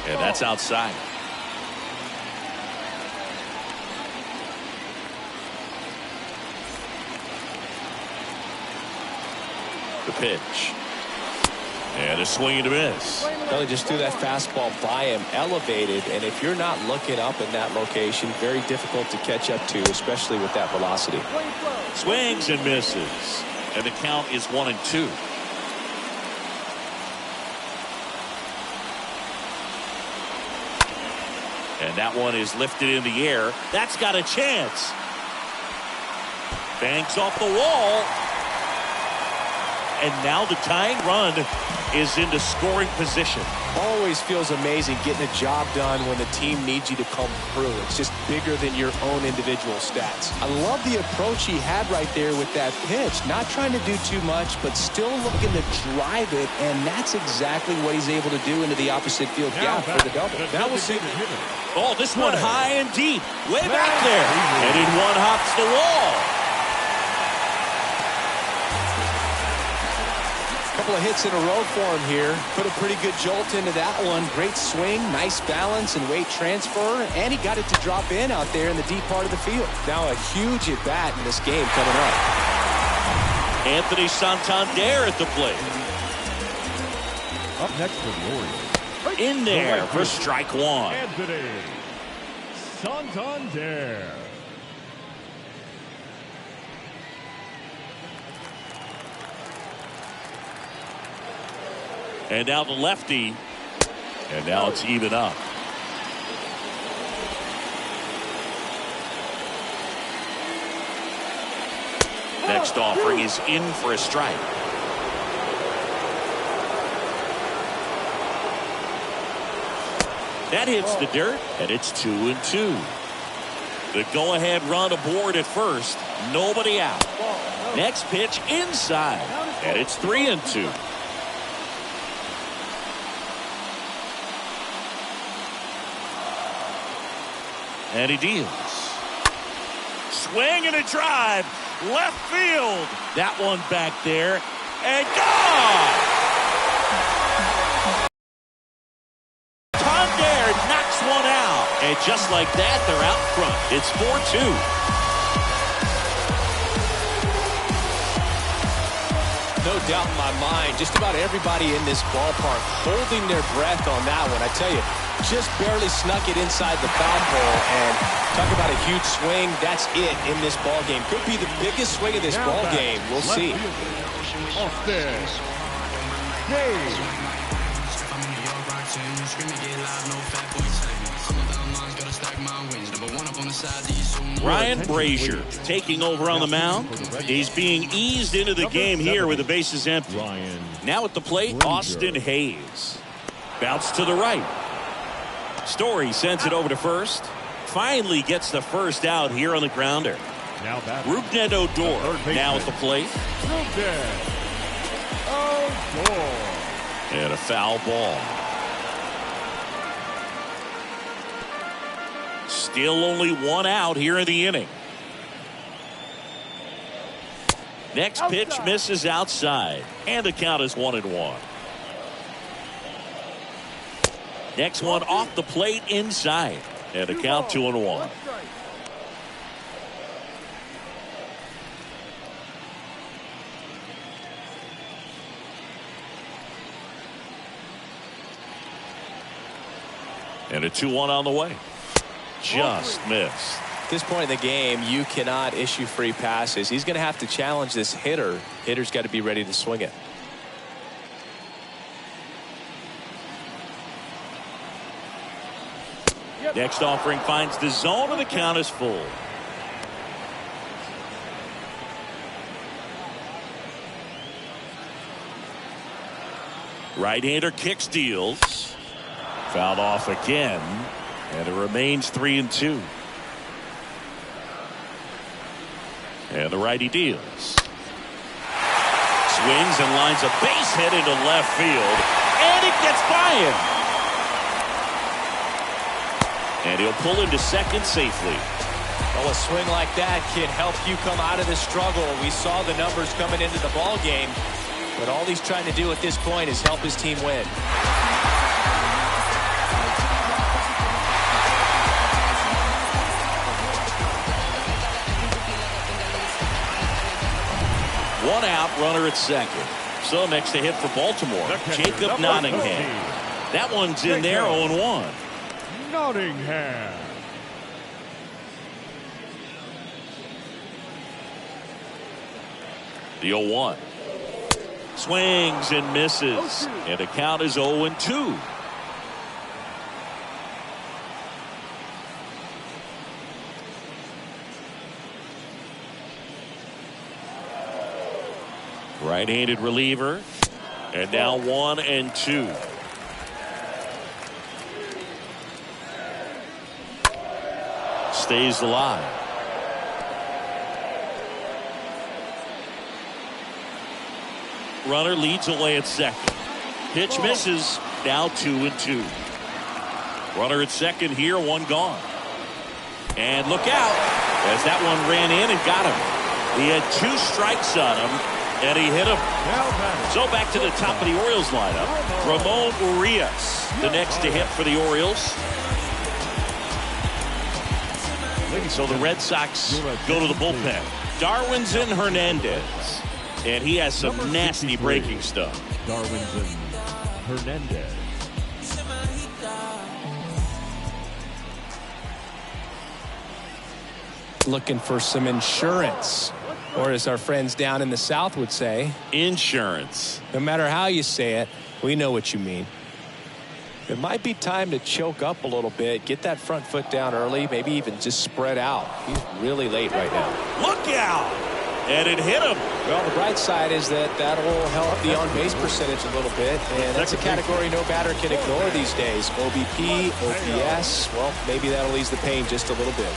And that's outside. The pitch. And a swing and a miss. Well, they just threw that fastball by him, elevated, and if you're not looking up in that location, very difficult to catch up to, especially with that velocity. Swings and misses. And the count is 1-2. And that one is lifted in the air. That's got a chance. Banks off the wall. And now the tying run is into scoring position. Always feels amazing getting a job done when the team needs you to come through. It's just bigger than your own individual stats. I love the approach he had right there with that pitch. Not trying to do too much, but still looking to drive it, and that's exactly what he's able to do into the opposite field gap for the double. Now we'll see. Oh, this one high and deep. Way back there. And in one hops the wall. Couple of hits in a row for him here. Put a pretty good jolt into that one. Great swing, nice balance and weight transfer, and he got it to drop in out there in the deep part of the field. Now a huge at bat in this game coming up. Anthony Santander at the plate. Up next for the Orioles. In there for strike one. Anthony Santander. And now the lefty. And now it's even up. Next offering is in for a strike. That hits the dirt, and it's 2-2. The go-ahead run aboard at first. Nobody out. Next pitch inside, and it's 3-2. And he deals. Swing and a drive. Left field. That one back there. And gone. Santander knocks one out. And just like that, they're out front. It's 4-2. No doubt in my mind, just about everybody in this ballpark holding their breath on that one. I tell you, just barely snuck it inside the foul pole, and talk about a huge swing. That's it in this ball game. Could be the biggest swing of this ball game. We'll see. Ryan Brazier taking over on the mound. He's being eased into the game here with the bases empty. Now at the plate, Austin Hayes. Bounce to the right. Story sends it over to first. Finally gets the first out here on the grounder. Rougned Odor now at the plate. And a foul ball. Still only one out here in the inning. Next pitch misses outside. And the count is 1-1. Next one off the plate inside. And the count 2-1. And a 2-1 on the way. Just missed. At this point in the game, you cannot issue free passes. He's going to have to challenge this hitter. Hitter's got to be ready to swing it. Next offering finds the zone, and the count is full. Right-hander kicks, deals. Fouled off again, and it remains 3-2. And the righty deals. Swings and lines a base hit into left field, and it gets by him. And he'll pull into second safely. Well, a swing like that can help you come out of the struggle. We saw the numbers coming into the ball game, but all he's trying to do at this point is help his team win. One out, runner at second. So next to hit for Baltimore, Jacob Nottingham. That one's in there, 0-1. Nottingham. The 0-1. Swings and misses. And the count is 0-2. Right-handed reliever. And now 1-2. Stays alive. Runner leads away at second. Pitch misses. Now 2-2. Runner at second here, one gone. And look out as that one ran in and got him. He had 2 strikes on him, and he hit him. So back to the top of the Orioles lineup. Ramon Urias, the next to hit for the Orioles. So the Red Sox go to the bullpen. Darwinson Hernandez. And he has some nasty breaking stuff. Darwinson Hernandez. Looking for some insurance, or as our friends down in the South would say, insurance. No matter how you say it, we know what you mean. It might be time to choke up a little bit, get that front foot down early, maybe even just spread out. He's really late right now. Look out! And it hit him. Well, the bright side is that will help the on-base percentage a little bit, and that's a category no batter can ignore these days. OBP, OPS, well, maybe that'll ease the pain just a little bit.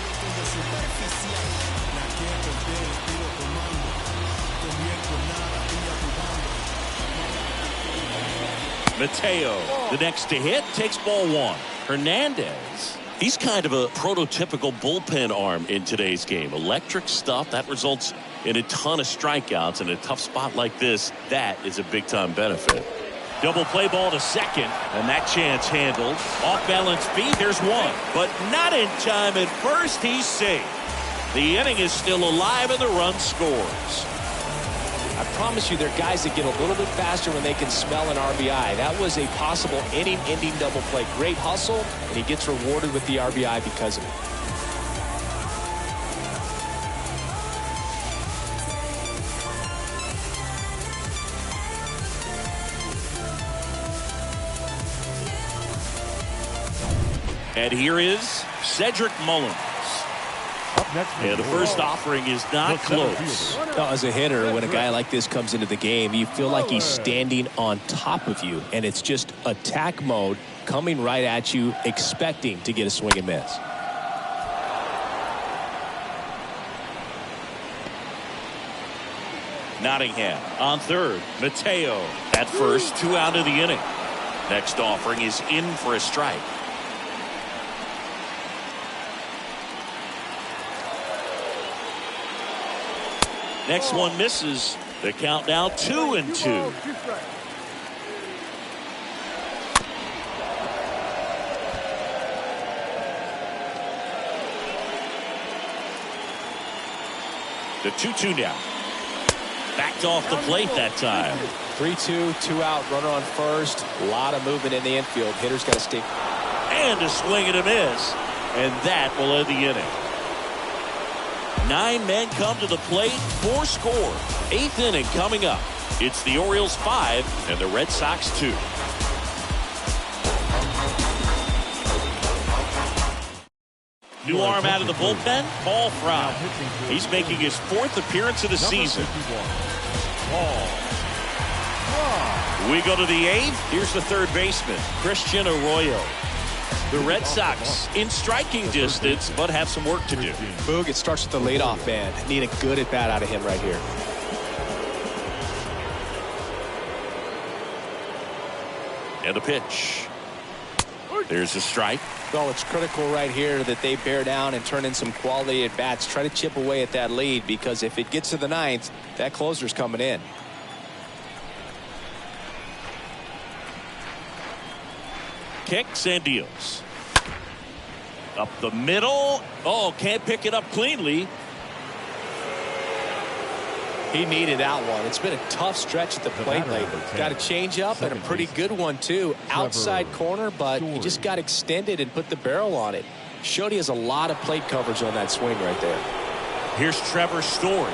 Mateo, the next to hit, takes ball 1. Hernandez, he's kind of a prototypical bullpen arm in today's game. Electric stuff that results in a ton of strikeouts. In a tough spot like this, that is a big-time benefit. Double play ball to second, and that chance handled. Off-balance feet, there's one, but not in time at first. He's safe. The inning is still alive, and the run scores. I promise you, there are guys that get a little bit faster when they can smell an RBI. That was a possible inning-ending double play. Great hustle, and he gets rewarded with the RBI because of it. And here is Cedric Mullins. And the first offering is not close. As a hitter, when a guy like this comes into the game, you feel like he's standing on top of you, and it's just attack mode coming right at you, expecting to get a swing and miss. Nottingham on third. Mateo at first, 2 out of the inning. Next offering is in for a strike. Next one misses. The count now 2-2. The 2-2 now. Backed off the plate that time. 3-2, 2 out, runner on first. A lot of movement in the infield. Hitter's got to stay. And a swing and a miss. And that will end the inning. 9 men come to the plate, 4 score. 8th inning coming up. It's the Orioles 5 and the Red Sox 2. New arm out of the bullpen, Paul Fry. He's making his 4th appearance of the season. We go to the 8th. Here's the 3rd baseman, Christian Arroyo. The Red Sox in striking distance, but have some work to do. Boog, it starts with the leadoff man. Need a good at bat out of him right here. And a pitch. There's a strike. Well, it's critical right here that they bear down and turn in some quality at bats. Try to chip away at that lead, because if it gets to the 9th, that closer's coming in. Kicks and deals. Up the middle. Oh, can't pick it up cleanly. He needed that one. It's been a tough stretch at the plate lately. Got a change up and a pretty good one too. Outside corner, but he just got extended and put the barrel on it. Showed he has a lot of plate coverage on that swing right there. Here's Trevor Story.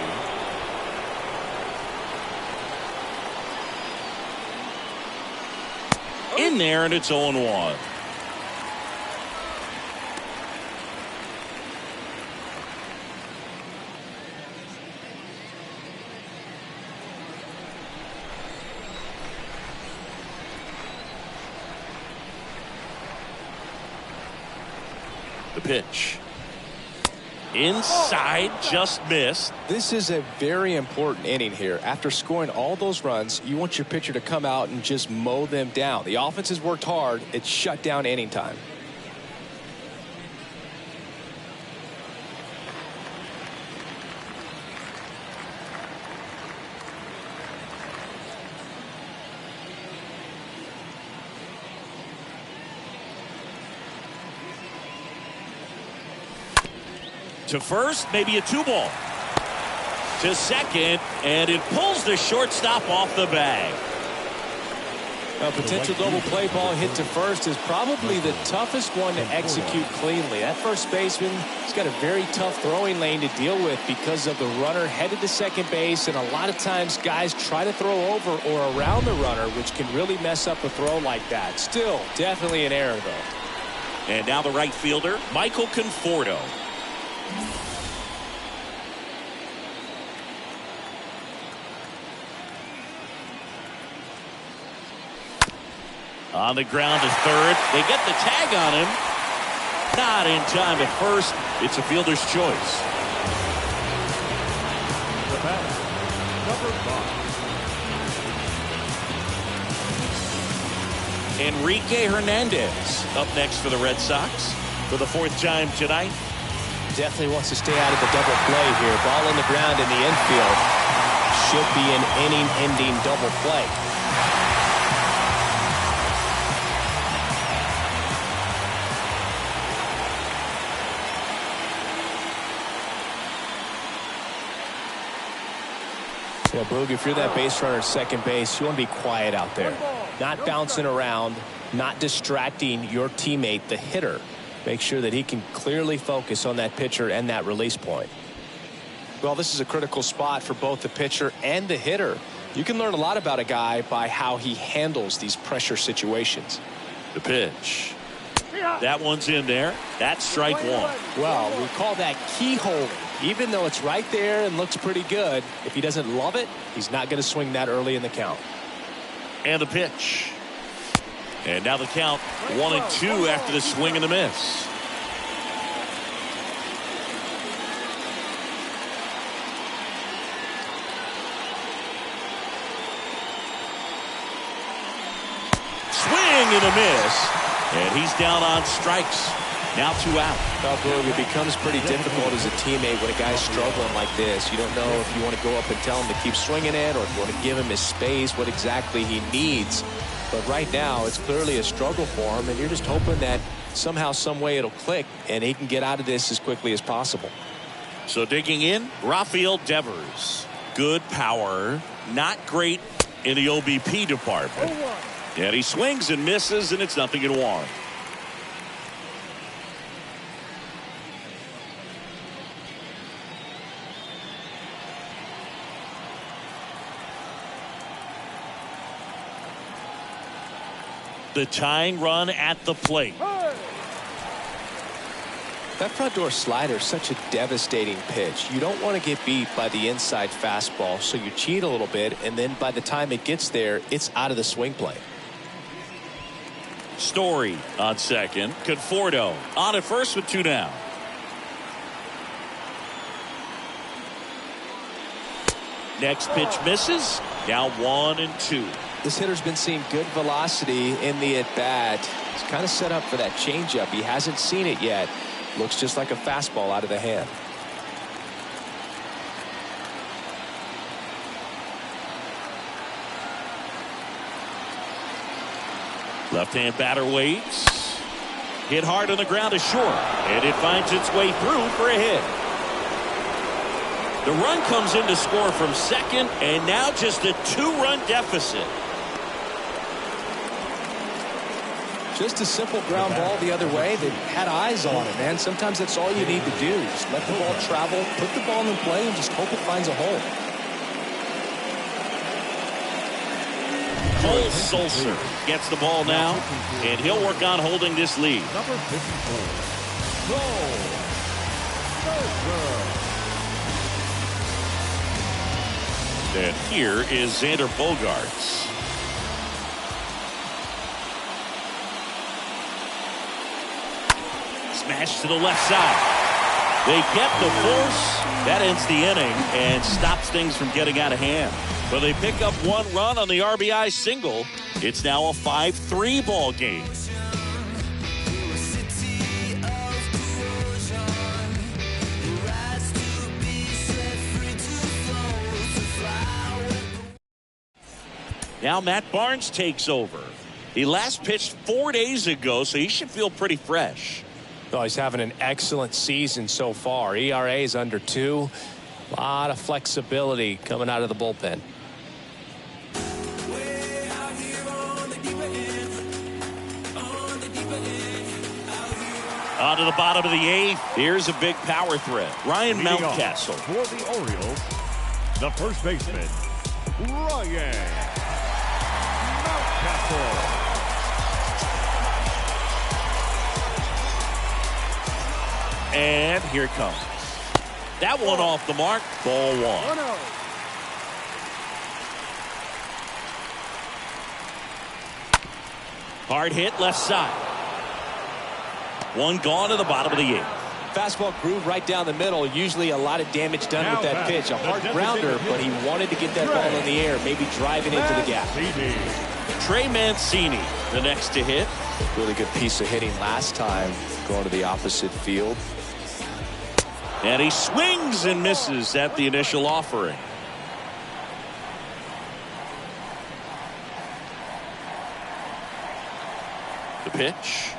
In there, and it's 0-1. The pitch. Inside, just missed. This is a very important inning here. After scoring all those runs, you want your pitcher to come out and just mow them down. The offense has worked hard. It's shut down inning time. To first, maybe a 2-ball. To second, and it pulls the shortstop off the bag. A potential double play ball hit to first is probably the toughest one to execute cleanly. That first baseman has got a very tough throwing lane to deal with because of the runner headed to second base, and a lot of times guys try to throw over or around the runner, which can really mess up a throw like that. Still, definitely an error, though. And now the right fielder, Michael Conforto. On the ground to third. They get the tag on him. Not in time at first. It's a fielder's choice. The batter, number 5. Enrique Hernandez up next for the Red Sox for the 4th time tonight. Definitely wants to stay out of the double play here. Ball on the ground in the infield. Should be an inning-ending double play. Yeah, Boog, if you're that base runner at second base, you want to be quiet out there. Not bouncing around, not distracting your teammate, the hitter. Make sure that he can clearly focus on that pitcher and that release point. Well, this is a critical spot for both the pitcher and the hitter. You can learn a lot about a guy by how he handles these pressure situations. The pitch. That one's in there. That's strike one. Well, we call that keyhole. Even though it's right there and looks pretty good, if he doesn't love it, he's not going to swing that early in the count. And the pitch. And now the count 1-2 after the swing and the miss. Swing and a miss. And he's down on strikes. Now 2 out. Well, Boog, it becomes pretty difficult as a teammate when a guy's struggling like this. You don't know if you want to go up and tell him to keep swinging it or if you want to give him his space, what exactly he needs. But right now, it's clearly a struggle for him, and you're just hoping that somehow, some way it'll click, and he can get out of this as quickly as possible. So digging in, Rafael Devers. Good power, not great in the OBP department. And he swings and misses, and it's 0-1. The tying run at the plate. That front door slider is such a devastating pitch. You don't want to get beat by the inside fastball, so you cheat a little bit, and then by the time it gets there, it's out of the swing plane. Story on second. Conforto on at first with 2 down. Next pitch misses. Now 1-2. This hitter's been seeing good velocity in the at-bat. He's kind of set up for that changeup. He hasn't seen it yet. Looks just like a fastball out of the hand. Left-hand batter waits. Hit hard on the ground to short. And it finds its way through for a hit. The run comes in to score from second, and now just a 2-run deficit. Just a simple ground ball the other way that had eyes on it, man. Sometimes that's all you need to do. Just let the ball travel, put the ball in play, and just hope it finds a hole. Cole Sulser gets the ball now, and he'll work on holding this lead. Number 54, Cole Sulser. And here is Xander Bogaerts. Smash to the left side. They get the force. That ends the inning and stops things from getting out of hand. But they pick up 1 run on the RBI single. It's now a 5-3 ball game. Now Matt Barnes takes over. He last pitched 4 days ago, so he should feel pretty fresh. Oh, he's having an excellent season so far. ERA is under 2. A lot of flexibility coming out of the bullpen. On to the bottom of the 8th. Here's a big power threat. Ryan Mountcastle. For the Orioles, the first baseman, Ryan Mountcastle. And here it comes. That one off the mark. Ball 1. 1-0. Hard hit left side. One gone to the bottom of the 8th. Fastball groove right down the middle. Usually a lot of damage done with that pitch. A hard grounder, but he wanted to get that ball in the air, maybe driving into the gap. Trey Mancini, the next to hit. Really good piece of hitting last time, going to the opposite field. And he swings and misses at the initial offering. The pitch.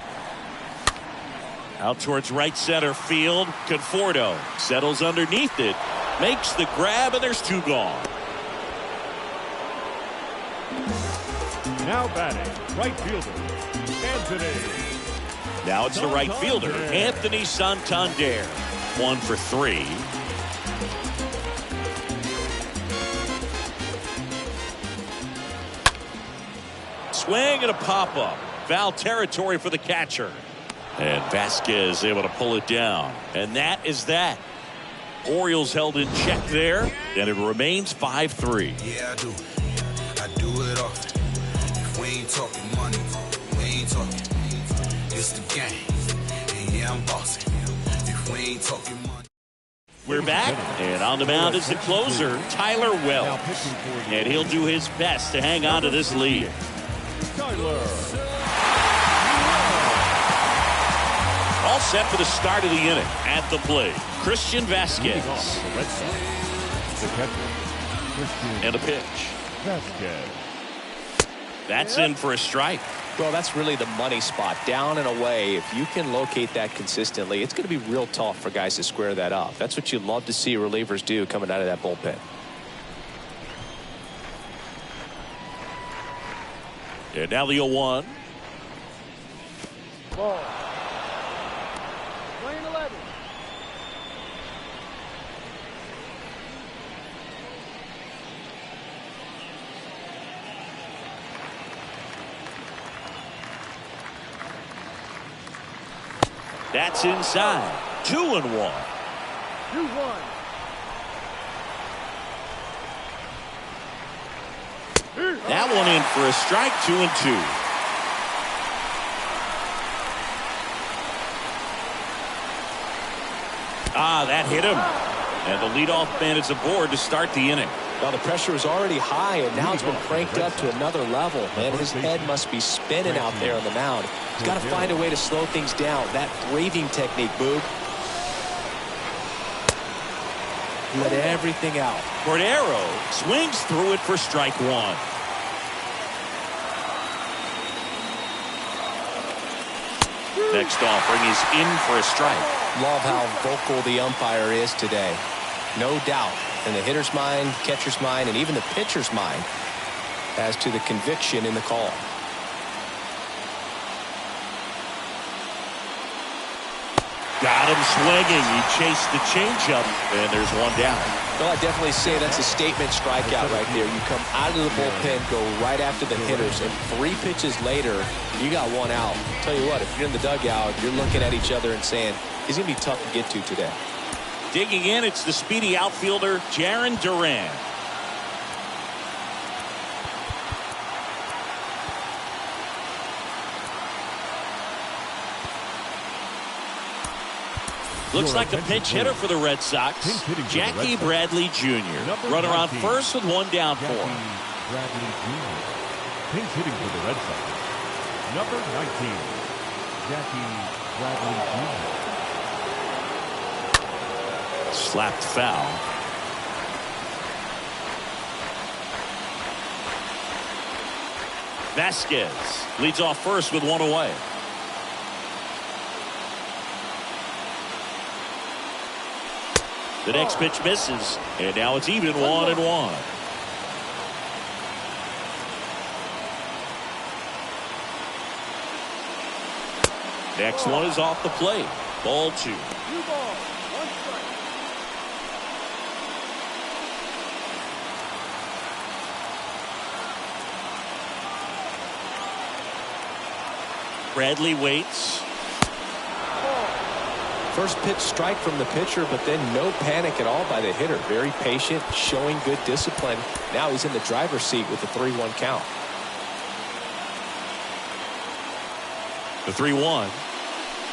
Out towards right center field. Conforto settles underneath it. Makes the grab, and there's 2 gone. Now batting, right fielder, Anthony. Now it's the right fielder, Anthony Santander. 1 for 3. Swing and a pop-up. Foul territory for the catcher. And Vasquez able to pull it down. And that is that. Orioles held in check there, and it remains 5-3. Yeah, I do. I do it often. If we ain't talking money, we ain't talking. It's the game. And yeah, I'm bossing. If we ain't talking money. We're back, and on the mound is the closer, Tyler Wells. And he'll do his best to hang on to this lead. Tyler. All set for the start of the inning. At the plate, Christian Vasquez. The Red Sox, the catcher, Christian And a pitch. Vasquez. That's in for a strike. Well, that's really the money spot. Down and away. If you can locate that consistently, it's going to be real tough for guys to square that up. That's what you love to see relievers do coming out of that bullpen. And now the 0-1. Ball. Lane 11. That's inside. 2-1. 2-1. That one in for a strike. 2-2. That hit him. And the leadoff man is aboard to start the inning. Well, the pressure is already high, and now it's been cranked up to another level. Man, his head must be spinning out there on the mound. He's got to find a way to slow things down. That breathing technique, Boog. Let everything out. Cordero swings through it for strike 1. Next offering is in for a strike. Love how vocal the umpire is today. no doubt in the hitter's mind, catcher's mind, and even the pitcher's mind as to the conviction in the call. Got him swinging. He chased the changeup, and there's one down. Well, I definitely say that's a statement strikeout right there. You come out of the bullpen, go right after the hitters, and 3 pitches later, you got 1 out. Tell you what, if you're in the dugout, you're looking at each other and saying, he's going to be tough to get to today. Digging in, it's the speedy outfielder, Jarren Duran. Looks like a pinch hitter for the Red Sox. Jackie Bradley Jr. Runner on first with 1 down for him. Bradley Jr. Pinch hitting for the Red Sox. Number 19, Jackie Bradley Jr. Slapped foul. Vasquez leads off first with 1 away. The next pitch misses, and now it's even 1-1. Next one is off the plate. Ball 2. 2 balls, 1 strike. Bradley waits. First pitch strike from the pitcher, but then no panic at all by the hitter. Very patient, showing good discipline. Now he's in the driver's seat with the 3-1 count. The 3-1.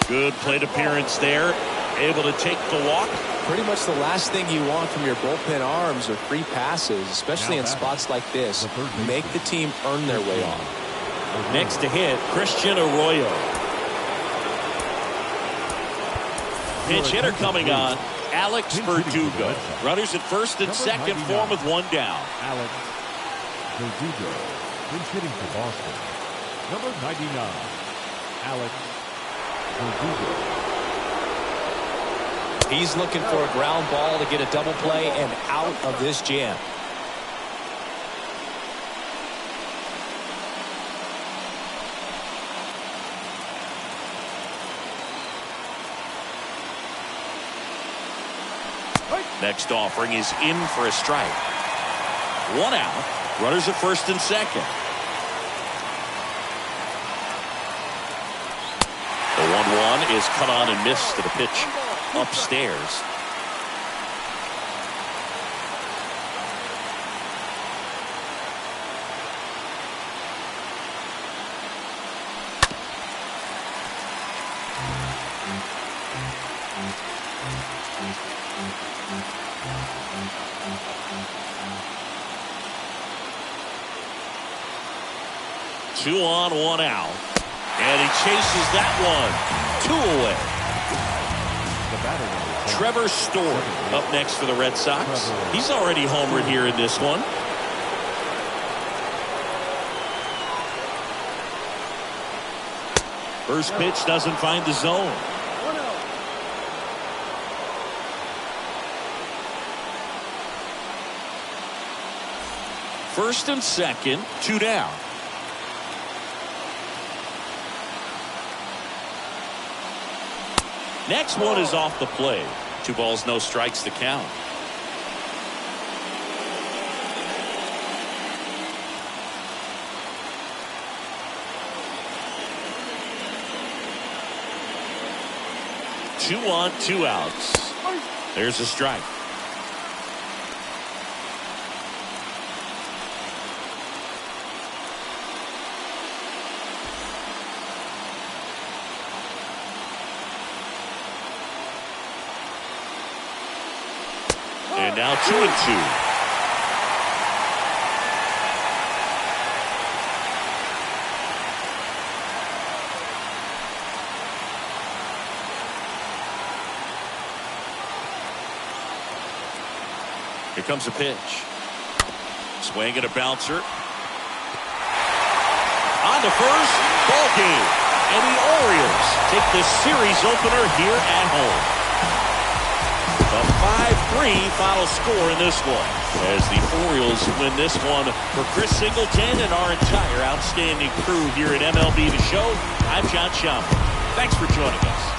Good plate appearance there. Able to take the walk. Pretty much the last thing you want from your bullpen arms are free passes, especially in spots like this. Make the team earn their way on. Next to hit, Christian Arroyo. Pinch hitter coming on, Alex Verdugo. Runners at first and second for him with 1 down. Alex Verdugo. Pinch hitting for Boston. Number 99, Alex Verdugo. He's looking for a ground ball to get a double play and out of this jam. Next offering is in for a strike. 1 out. Runners at first and second. The 1-1 is cut on and missed to the pitch upstairs. Two on, 1 out. And he chases that one. 2 away. Trevor Story up next for the Red Sox. He's already homered here in this one. First pitch doesn't find the zone. 1 out. First and second, 2 down. Next one is off the plate. 2 balls, no strikes to count. Two on, 2 outs. There's a strike. And now 2-2. Here comes a pitch. Swing and a bouncer. On to first. Ball game. And the Orioles take the series opener here at home. A 5-3 final score in this one, as the Orioles win this one. For Chris Singleton and our entire outstanding crew here at MLB The Show, I'm John Schaumburg. Thanks for joining us.